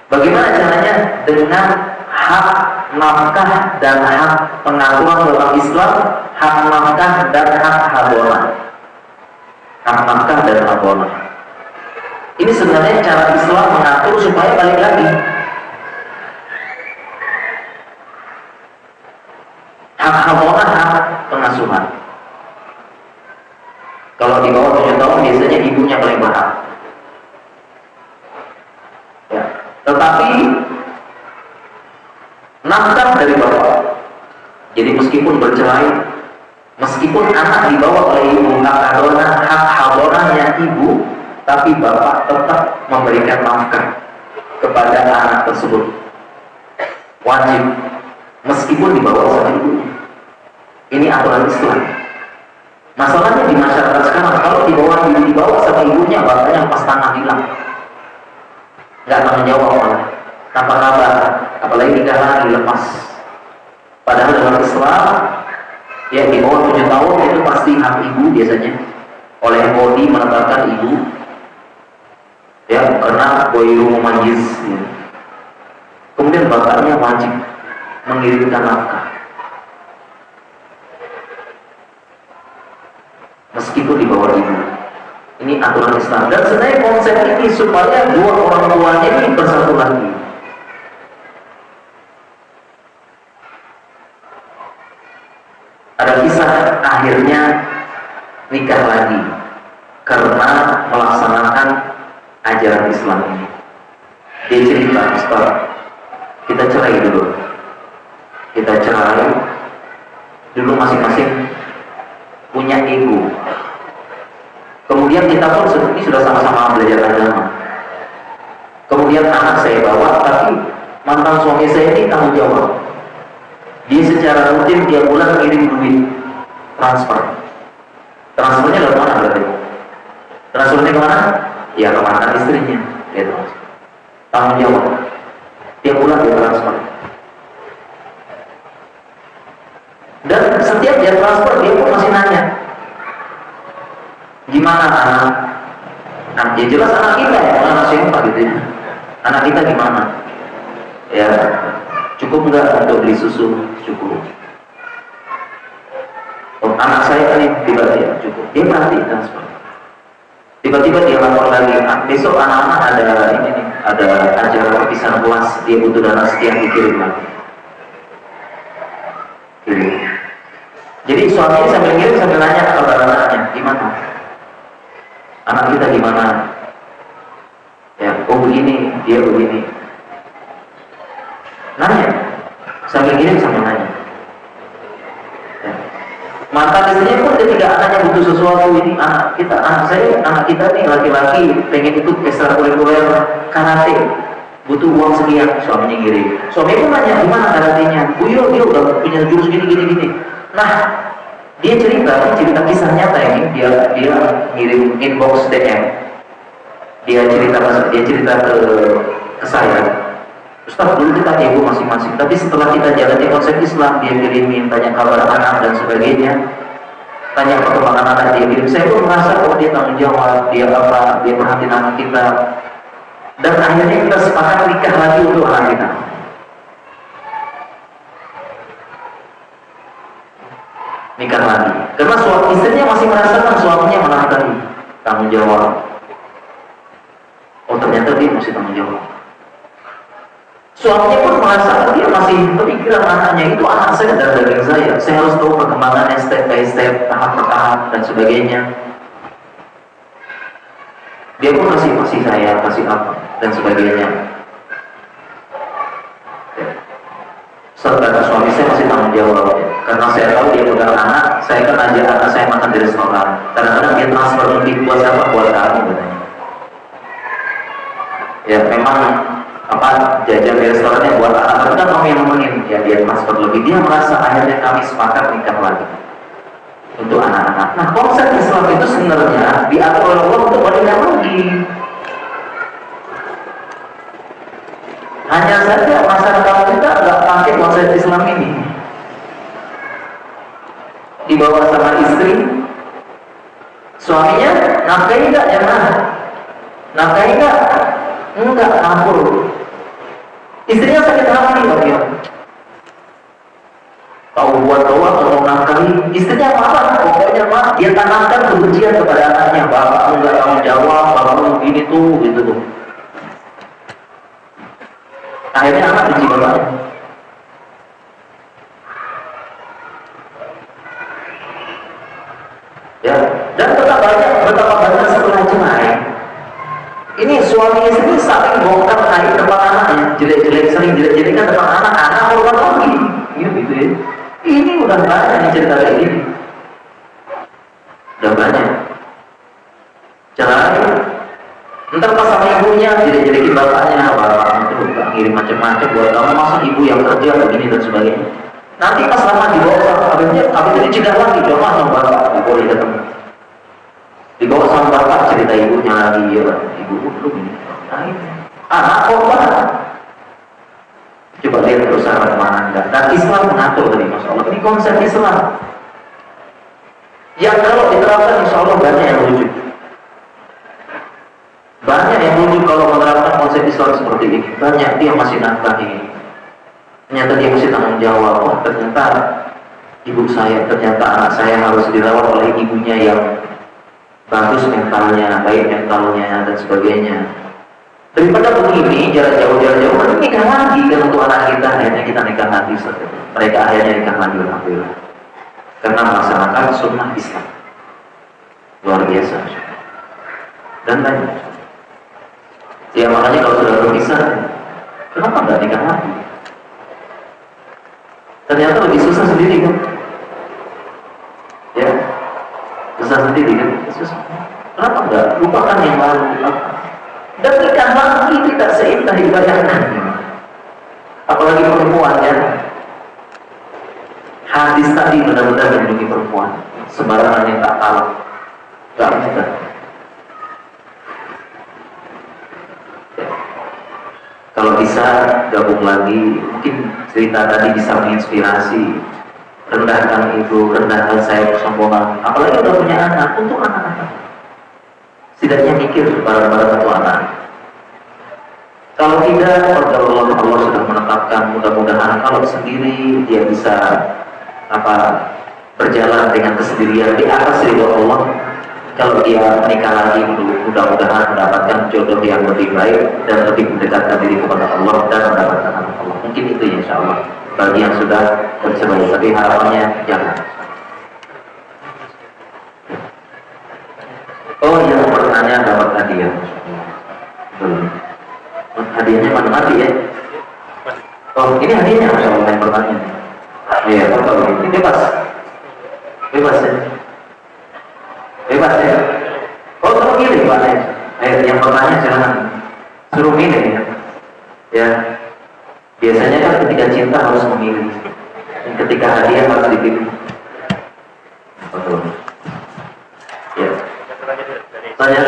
Bagaimana caranya? Dengan hak nafkah dan hak pengaturan dalam Islam, hak nafkah dan hak hadonah. Hak nafkah dan hadonah. Ini sebenarnya cara Islam mengatur supaya balik lagi. Hak hadonah, hak pengasuhan. Kalau di bawah 7 tahun biasanya ibunya paling berhak. Ya. Tetapi nafkah dari bapak. Jadi meskipun bercerai, meskipun anak dibawa oleh ibu, hak hadonahnya ibu, tapi bapak tetap memberikan nafkah kepada anak tersebut. Wajib, meskipun dibawa oleh ibunya. Ini aturan Islam. Masalahnya di masyarakat sekarang, kalau dibawa sama ibunya, bapaknya pas tangan hilang, nggak tanggung jawab malah, tanpa kabar, apalagi nikah lagi lepas. Padahal dalam Islam, ya di bawah 7 tahun itu pasti hak ibu biasanya. Oleh bodi menetapkan ibu, ya karena boyru mumayyiz. Ya. Kemudian bapaknya wajib mengirimkan nafkah. Meskipun di bawah ibu. Ini aturan Islam. Dan sebenarnya konsep ini supaya dua orang tuanya ini bersatu lagi. Ada kisah akhirnya nikah lagi karena melaksanakan ajaran Islam ini. Dia cerita, Ustaz, kita cerai dulu. Kita cerai dulu masing-masing punya ego. Kemudian kita pun ini sudah sama-sama belajar agama. Kemudian anak saya bawa, tapi mantan suami saya ini tanggung jawab. Dia secara rutin tiap bulan ngirim duit transfer. Transfernya ke mana berarti? Transfernya kemana? Ya ke mantan istrinya. Gitu. Tanggung jawab. Tiap bulan dia transfer. Dan setiap dia transfer dia pun masih nanya, gimana anak? Nah, ya jelas anak kita ya, anak siapa gitu ya. Anak kita gimana? Ya, cukup nggak untuk beli susu? Cukup. Oh, anak saya ini tiba-tiba cukup. Dia perhati transfer. Tiba-tiba dia lapor lagi, besok anak-anak ada ini nih, ada acara perpisahan kelas, dia butuh dana sekian, dikirim lagi. Jadi suaminya sambil ngirim sambil nanya kabar anaknya, gimana? Anak kita gimana? Ya, oh begini, dia begini. Nanya, sambil ngirim sambil nanya. Ya. Mantan istrinya pun ketika anaknya butuh sesuatu, ini anak kita nih laki-laki pengen ikut ekstrakurikuler karate, butuh uang sekian, suaminya ngirim. Suaminya pun nanya, gimana karatenya? Dia udah punya jurus gini. Nah, dia cerita kisah nyata ini. Dia ngirim inbox DM. Dia cerita ke saya. Ustaz, dulu kita ego masing-masing, tapi setelah kita jalani konsep Islam, dia kirimin tanya kabar anak dan sebagainya, tanya perkembangan anak dia kirim. Saya pun merasa dia tanggung jawab, dia perhatiin anak kita. Dan akhirnya kita sepakat nikah lagi untuk anak kita. Nikah lagi. Karena istrinya masih merasakan suaminya menantang tanggung jawab. Oh ternyata dia masih tanggung jawab. Suaminya pun merasa dia masih kepikiran anaknya, itu anak saya dan daging saya. Saya harus tahu perkembangannya step by step, tahap per tahap dan sebagainya. Dia pun masih saya, masih apa dan sebagainya. Serta suami saya masih tanggung jawab, karena saya tahu dia pegang anak. Saya kan ajak anak saya makan di restoran. Kadang-kadang dia transfer lebih buat siapa, buat kami katanya. Ya memang jajan di restorannya buat anak mereka kami yang nemenin ya, dia transfer lebih, dia merasa akhirnya kami sepakat nikah lagi untuk anak-anak. Nah konsep Islam itu sebenarnya diatur oleh Allah untuk menikah lagi. Hanya saja masyarakat kita nggak pakai konsep Islam ini. Dibawa sama istri, suaminya nafkahi nggak jemaah? Nafkahi nggak? Enggak, campur. Istrinya sakit hati lagi. Tahu buat doa kalau nafkahi, istrinya apa? Pokoknya mah dia tanamkan kebencian kepada anaknya. Bapak enggak tanggung jawab, bapak begini tuh, gitu tuh. Akhirnya anak benci bapaknya. Ya, dan betapa banyak setelah cerai. Ini suami istri saling bongkar aib depan anaknya, sering jelek-jelekan depan anak korban lagi. Gitu ya. Ini udah banyak nih cerita kayak gini. Udah banyak. Cerai. Ntar pas sama ibunya jelek-jelekin bapaknya, bapak itu gak ngirim macam-macam buat kamu, masa ibu yang kerja begini dan sebagainya. Nanti pas lama dibawa sama habis itu dicedah lagi, coba sama bapak, gak boleh ketemu. Dibawa sama bapak cerita ibunya lagi, ya ibu belum ini. Nah ini anak korban. Coba lihat perusahaan mana enggak. Dan Islam mengatur tadi, Masya Allah. Ini konsep Islam yang kalau diterapkan Insya Allah banyak yang lucu. Banyak yang lucu kalau menerapkan konsep Islam seperti ini. Banyak dia masih nafkahi. Ternyata dia masih tanggung jawab. Oh ternyata ibu saya, ternyata anak saya harus dirawat oleh ibunya yang bagus mentalnya, baik mentalnya dan sebagainya. Daripada begini jarak jauh mending nikah lagi kan untuk anak kita. Akhirnya kita nikah lagi, mereka akhirnya nikah lagi, alhamdulillah, karena melaksanakan sunnah Islam luar biasa dan banyak. Ya makanya kalau sudah berpisah, kenapa nggak nikah lagi? Ternyata lebih susah sendiri kan? Ya, susah sendiri kan? Susah. Kenapa enggak? Lupakan yang lalu. Dan nikah lagi tidak seindah dibayangkan. Apalagi perempuan ya. Hadis tadi benar-benar melindungi perempuan. Sembarangan yang tak talak, tak mudah. Kalau bisa gabung lagi, mungkin cerita tadi bisa menginspirasi. Rendahkan ibu, rendahkan saya kesombongan. Apalagi udah punya anak, untuk anak-anak. Setidaknya mikir barang-barang untuk anak. Kalau tidak, Allah sudah menetapkan, mudah-mudahan kalau sendiri dia bisa berjalan dengan kesendirian di atas ridho Allah. Kalau dia menikah lagi, mudah-mudahan mendapatkan jodoh yang lebih baik dan lebih mendekatkan diri kepada Allah dan mendapatkan anak Allah. Mungkin itu ya insya Allah bagi yang sudah bercerai, tapi harapannya jangan. Oh yang pertanyaan dapat hadiah. Hadiahnya mati ya. Oh ini hadiahnya Masya Allah yang pertanyaan. Iya, kalau ini bebas ya. Bebas ya. Oh suruh milih Pak ya. Yang pertanyaan jangan suruh milih ya. Ya. Biasanya kan ketika cinta harus memilih. Ketika hadiah harus dipilih. Betul. Ya. Tanya.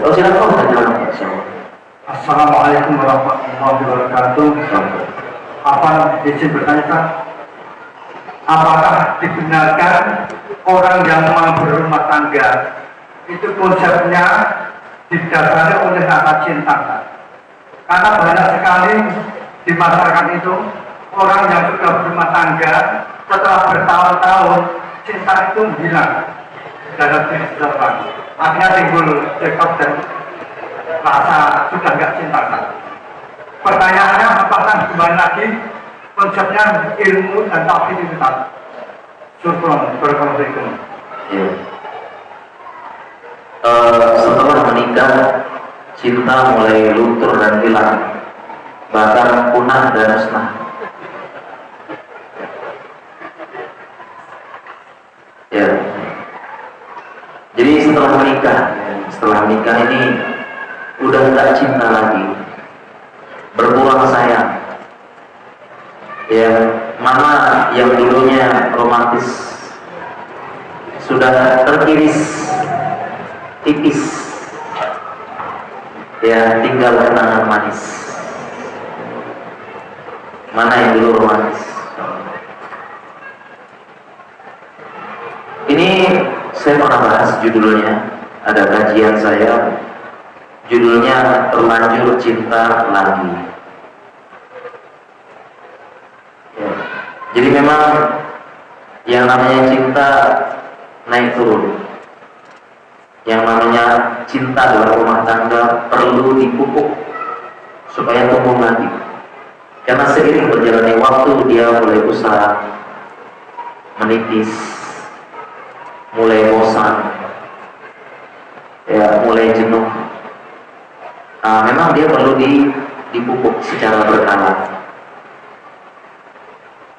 Oh silakan tanya. Assalamualaikum warahmatullahi wabarakatuh. Apa izin bertanya Pak? Apakah dibenarkan orang yang mau berumah tangga itu konsepnya didasari oleh rasa cinta Pak? Karena banyak sekali di masyarakat itu orang yang sudah berumah tangga setelah bertahun-tahun cinta itu hilang dalam diri seseorang. Akhirnya timbul cekcok dan rasa sudah nggak cinta lagi. Pertanyaannya apakah kembali lagi konsepnya ilmu dan tauhid itu tadi? Syukron, berkonflikum. Ya. Setelah menikah, cinta mulai luntur dan hilang, bahkan punah dan musnah. Ya. Jadi setelah menikah ini udah nggak cinta lagi, berkurang sayang. Ya, mana yang dulunya romantis sudah terkiris tipis, ya tinggal kenangan manis. Mana yang dulu romantis? Ini saya pernah bahas judulnya, ada kajian saya, judulnya Terlanjur Cinta Lagi. Ya. Jadi memang yang namanya cinta naik turun, yang namanya cinta dalam rumah tangga perlu dipupuk supaya tumbuh lagi. Karena seiring berjalannya waktu dia mulai usah menipis, mulai bosan, ya mulai jenuh. Nah, memang dia perlu dipupuk secara berkala,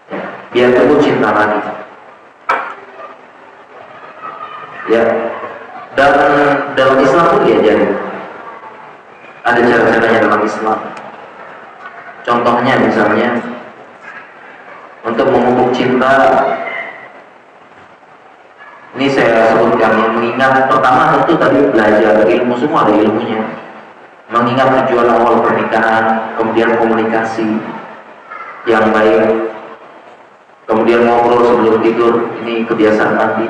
ya, biar tumbuh cinta lagi. Ya, dan dalam Islam pun diajari ada cara-caranya dalam Islam. Contohnya misalnya untuk memupuk cinta, ini saya sebutkan, mengingat pertama tentu tadi belajar ilmu, semua ada ilmunya. Mengingat tujuan awal pernikahan, kemudian komunikasi yang baik, kemudian ngobrol sebelum tidur, ini kebiasaan nanti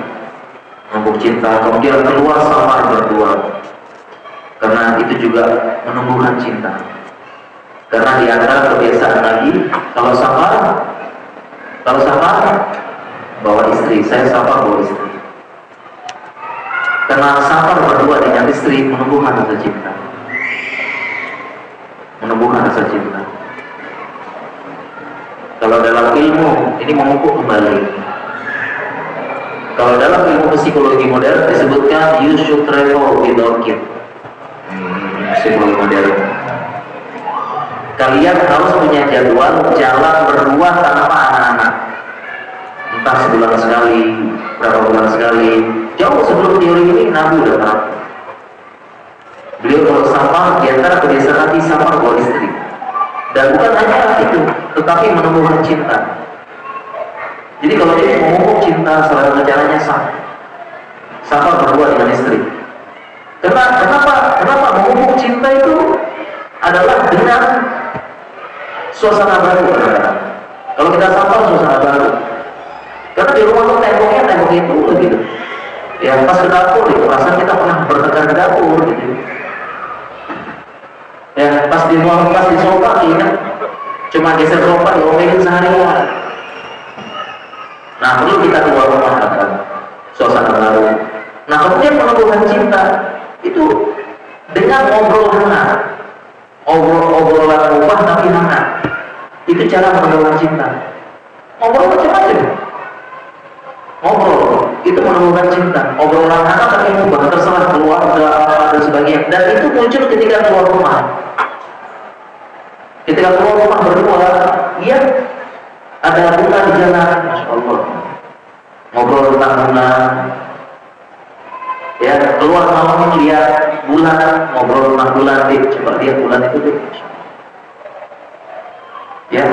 memupuk cinta, kemudian keluar samar berdua, karena itu juga menumbuhkan cinta. Karena di antara kebiasaan lagi, kalau samar bawa istri, saya samar bawa istri. Karena samar berdua dengan istri menumbuhkan rasa cinta, menumbuhkan rasa cinta. Kalau dalam ilmu ini memupuk kembali. Kalau dalam ilmu psikologi modern disebutkan you should travel without kid. Psikologi modern. Kalian harus punya jadwal jalan berdua tanpa anak-anak. Entah sebulan sekali, berapa bulan sekali. Jauh sebelum teori ini Nabi udah tahu. Beliau kalau safar, di antara kebiasaan Nabi safar bawa istri. Dan bukan hanya itu, tetapi menumbuhkan cinta. Jadi kalau dia memupuk cinta, salah satu caranya safar berdua dengan istri. Kenapa memupuk cinta itu adalah dengan suasana baru. Kalau kita safar suasana baru, karena di rumah tuh tembok itu gitu. Ya pas ke dapur itu perasaan kita pernah bertengkar di dapur gitu. Ya pas di sofa ingat cuma geser sofa diomelin seharian. Nah perlu kita keluar rumah kan, suasana baru. Nah kemudian penumbuhan cinta itu dengan ngobrol hangat, obrolan ubah tapi hangat. Itu cara menumbuhkan cinta. Ngobrol macam-macam. Ngobrol itu menumbuhkan cinta. Obrolan hangat tapi ubah, terserah keluarga dan sebagainya. Dan itu muncul ketika keluar rumah. Ketika keluar rumah berdua, iya ada bunga di jalan, Masya Allah. Ngobrol tentang bunga. Ya keluar malam lihat bulan, ngobrol tentang bulan, coba lihat bulan itu deh. Ya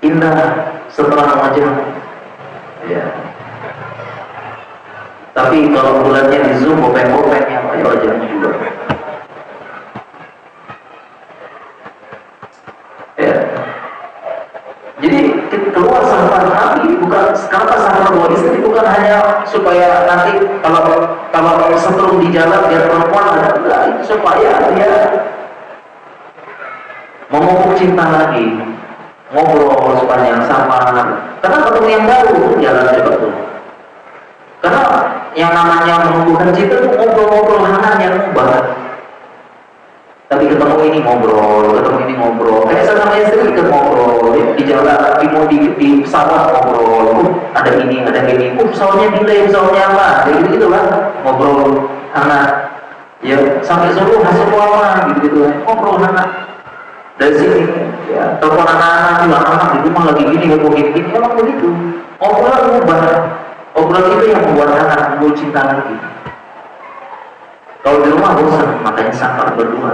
indah seterang wajah. Ya tapi kalau bulannya di zoom bopeng-bopeng ya apa ya wajahnya juga. Ya jadi keluar safar Nabi bukan kenapa safar bawa istri, bukan hanya supaya nanti kalau setrum di jalan biar perempuan ada, enggak, itu supaya dia memupuk cinta lagi, ngobrol sepanjang safar. Karena ketemu yang baru jalan betul. Karena yang namanya menumbuhkan cinta itu ngobrol-ngobrol hangat yang ubah. Tapi ketemu ini ngobrol, kayak saya sama istri kita ngobrol, di jalan, di pesawat ngobrol, ada ini, pesawatnya delay, pesawatnya apa, kayak gitu lah, ngobrol hangat, ya sampai Solo hasil apa, gitu ngobrol hangat. Dari sini, ya telepon anak-anak, anak di rumah lagi gini, emang begitu, obrolan itu yang membuat anak muncul cinta lagi. Kalau di rumah bosan, makanya safar berdua.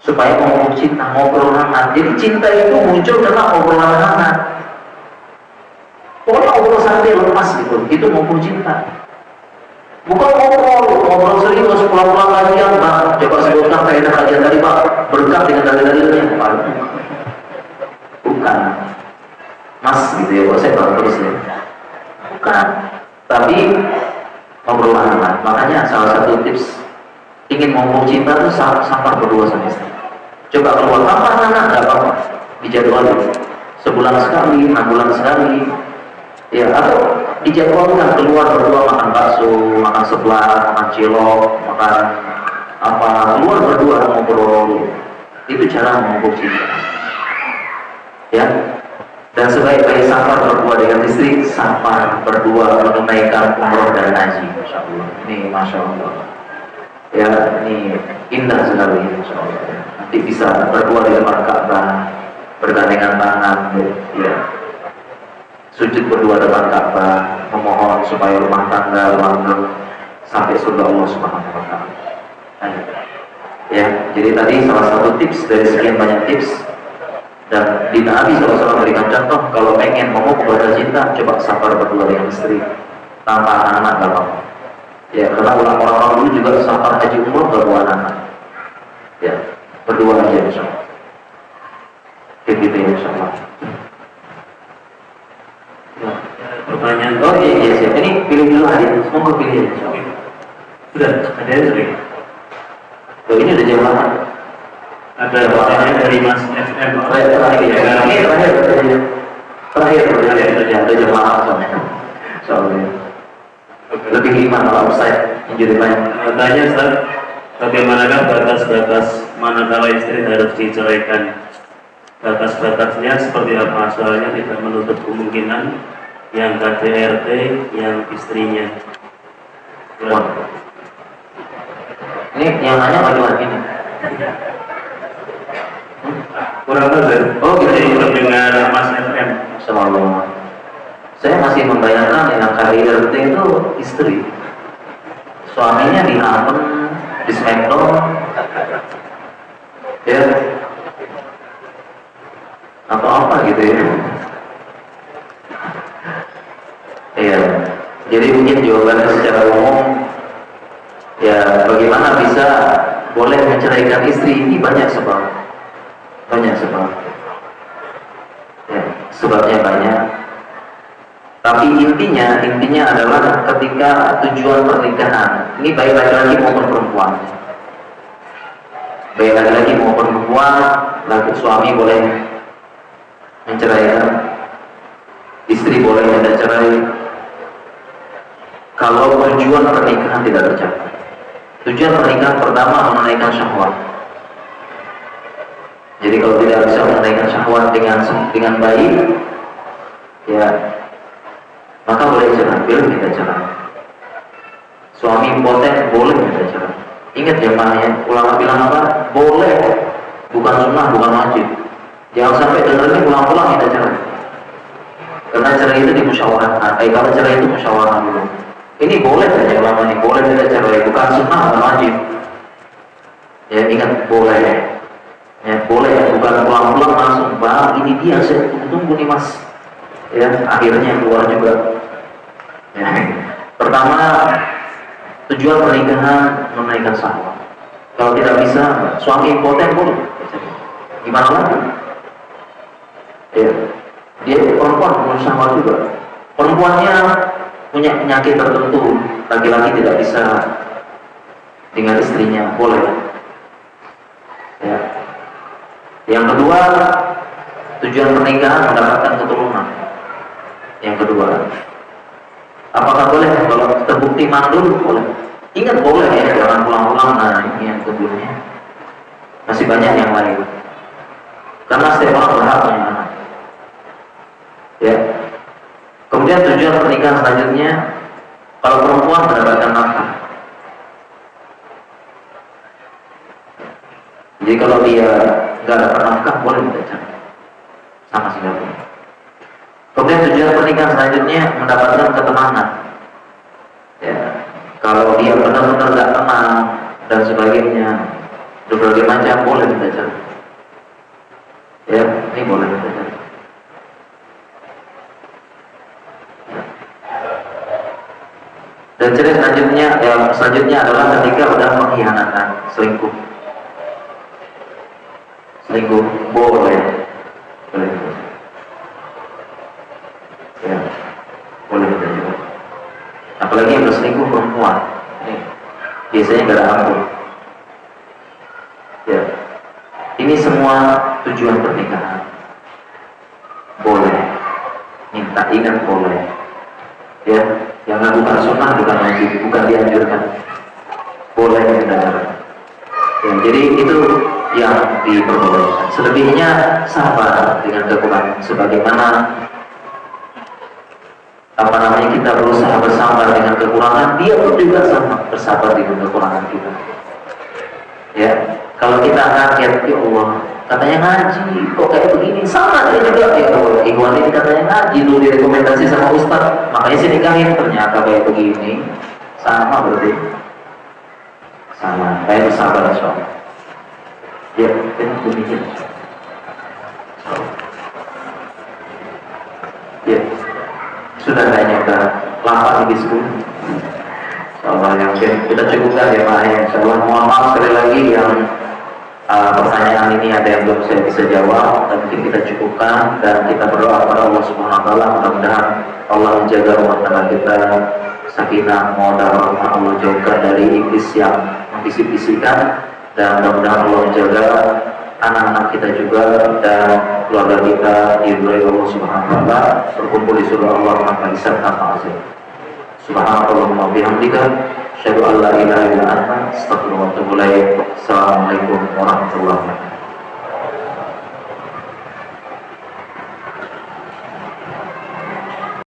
supaya ngomong cinta, ngobrol hangat. Jadi cinta itu muncul karena obrolan hangat. Pokoknya ngobrol sampai lemas gitu, itu ngobrol cinta. Bukan ngobrol serius, pulang-pulang kajian, Pak, coba sebutkan faedah kajian tadi, Pak, berkah dengan dalil-dalilnya, Pak. Bukan, Mas, gitu ya, saya baru terus ya. Bukan, tapi ngobrol hangat. Makanya salah satu tips ingin ngomong cinta itu sampah berdua sama istri. Coba keluar tanpa anak, nggak apa-apa, dijadwalin sebulan sekali, 6 bulan sekali. Ya, atau dijadwalkan keluar berdua makan bakso, makan seblak, makan cilok, makan apa, keluar berdua ngobrol. Itu cara mengukur cinta. Ya, dan sebaik-baik safar berdua dengan istri, safar berdua menunaikan umroh dan haji. Masya Allah. Ini Masya Allah. Ya, ini indah sekali, Masya Allah. Nanti bisa berdua di depan Ka'bah, bergandengan tangan, ya. Sujud berdua depan Ka'bah, memohon supaya rumah tangga langgeng sampai surga Allah Subhanahu wa Ta'ala. Ya, jadi tadi salah satu tips dari sekian banyak tips, dan di Nabi SAW memberikan contoh kalau pengen mau kepada cinta, coba sabar berdua dengan istri tanpa anak-anak gak apa-apa. Ya, karena orang-orang dulu juga safar haji umroh gak bawa anak. Ya, berdua aja insyaallah. Gitu ya insyaallah. Pertanyaan. Oh iya siap. Ini pilih dulu hadir. Semoga pilih ya. Sudah, ada yang sering. Oh ini udah jam 8. Ada pertanyaan dari Mas FM. Terakhir ya. Ini terakhir. Terakhir ada jam 8 soalnya. Lebih 5 kalau offside injury time. Tanya Ustaz, bagaimanakah batas-batas manakala istri harus diceraikan? Batas-batasnya seperti apa? Soalnya tidak menutup kemungkinan yang KDRT, yang istrinya. Ini yang nanya laki-laki nih. Kurang tahu Ustaz. Oh gitu. Jadi pendengar Mas FM. Selalu. Saya masih membayangkan yang KDRT itu istri. Suaminya di Haven, di Smackdown. Ya. Atau apa gitu ya. Iya, jadi mungkin jawabannya secara umum, ya bagaimana bisa boleh menceraikan istri ini banyak sebab, ya, sebabnya banyak. Tapi intinya adalah ketika tujuan pernikahan, ini baik laki-laki maupun perempuan, baik laki-laki maupun perempuan, laki suami boleh menceraikan, istri boleh minta cerai. Kalau tujuan pernikahan tidak tercapai. Tujuan pernikahan pertama menunaikan syahwat. Jadi kalau tidak bisa menunaikan syahwat dengan baik, ya maka boleh cerai, boleh minta cerai. Suami impoten boleh minta cerai. Ingat jemaahnya, ulama bilang apa? Boleh, bukan sunnah, bukan wajib. Jangan sampai dengarnya pulang-pulang minta cerai. Karena cerai itu dimusyawarahkan. Kalau cerai itu musyawarah dulu. Ini boleh saja ulama ini, boleh tidak cerai, bukan sunnah, bukan wajib. Ya ingat boleh, ya boleh, bukan pulang-pulang langsung. Bang, ini dia saya tunggu nih mas. Ya akhirnya keluar juga. Ya. Pertama, tujuan pernikahan menunaikan syahwat. Kalau tidak bisa, suami impoten boleh. Gimana lagi? Ya, dia perempuan punya syahwat juga. Perempuannya punya penyakit tertentu, laki-laki tidak bisa dengan istrinya, boleh. Ya. Yang kedua, tujuan pernikahan mendapatkan keturunan. Yang kedua, apakah boleh kalau terbukti mandul? Boleh. Ingat boleh ya, jangan pulang-pulang. Nah ini yang keduanya. Masih banyak yang lain. Karena setiap orang berhak punya anak. Ya. Kemudian tujuan pernikahan selanjutnya, kalau perempuan mendapatkan nafkah. Jadi kalau dia nggak dapat nafkah, boleh minta cerai sama si suami. Kemudian tujuan pernikahan selanjutnya mendapatkan ketenangan. Ya, kalau dia benar-benar nggak tenang dan sebagainya, berbagai macam boleh kita cari. Ya, ini boleh kita cari. Dan cara selanjutnya adalah ketika udah pengkhianatan, selingkuh. Selingkuh boleh. Ya, boleh kita juga. Apalagi yang berselingkuh perempuan, ini biasanya gak ada ampun. Ya, ini semua tujuan pernikahan. Boleh, minta ingat boleh. Ya, yang bukan sunnah, bukan wajib, bukan dianjurkan. Boleh kita. Ya, jadi itu yang diperbolehkan. Selebihnya sabar dengan kekurangan, sebagaimana kita berusaha bersabar dengan kekurangan, dia pun juga sama bersabar dengan kekurangan kita. Ya, kalau kita kaget, ya Allah, katanya ngaji, kok kayak begini, sama dia juga. Ya Allah, Ikhwan ini katanya ngaji, tuh direkomendasi sama Ustaz, makanya sih nikahin, ternyata kayak begini, sama berarti, sama. Kayak bersabar, insyaallah. Ya, demikian. Ya, sudah kayaknya udah 8 lebih 10. Insyaallah yang kita cukupkan ya Pak. Insyaallah mohon maaf sekali lagi yang pertanyaan ini ada yang belum saya bisa jawab, dan mungkin kita cukupkan dan kita berdoa kepada Allah Subhanahu wa taala, mudah-mudahan Allah menjaga rumah tangga kita sakinah, mawaddah warahmah, Allah jauhkan dari iblis yang membisik-bisikkan, dan mudah-mudahan Allah menjaga anak-anak kita juga dan keluarga kita diridhoi Allah Subhanahu wa taala, berkumpul di surga Allah tanpa hisab tanpa azab. Subhanallahumma bihamdika, asyhadu an la ilaha illa anta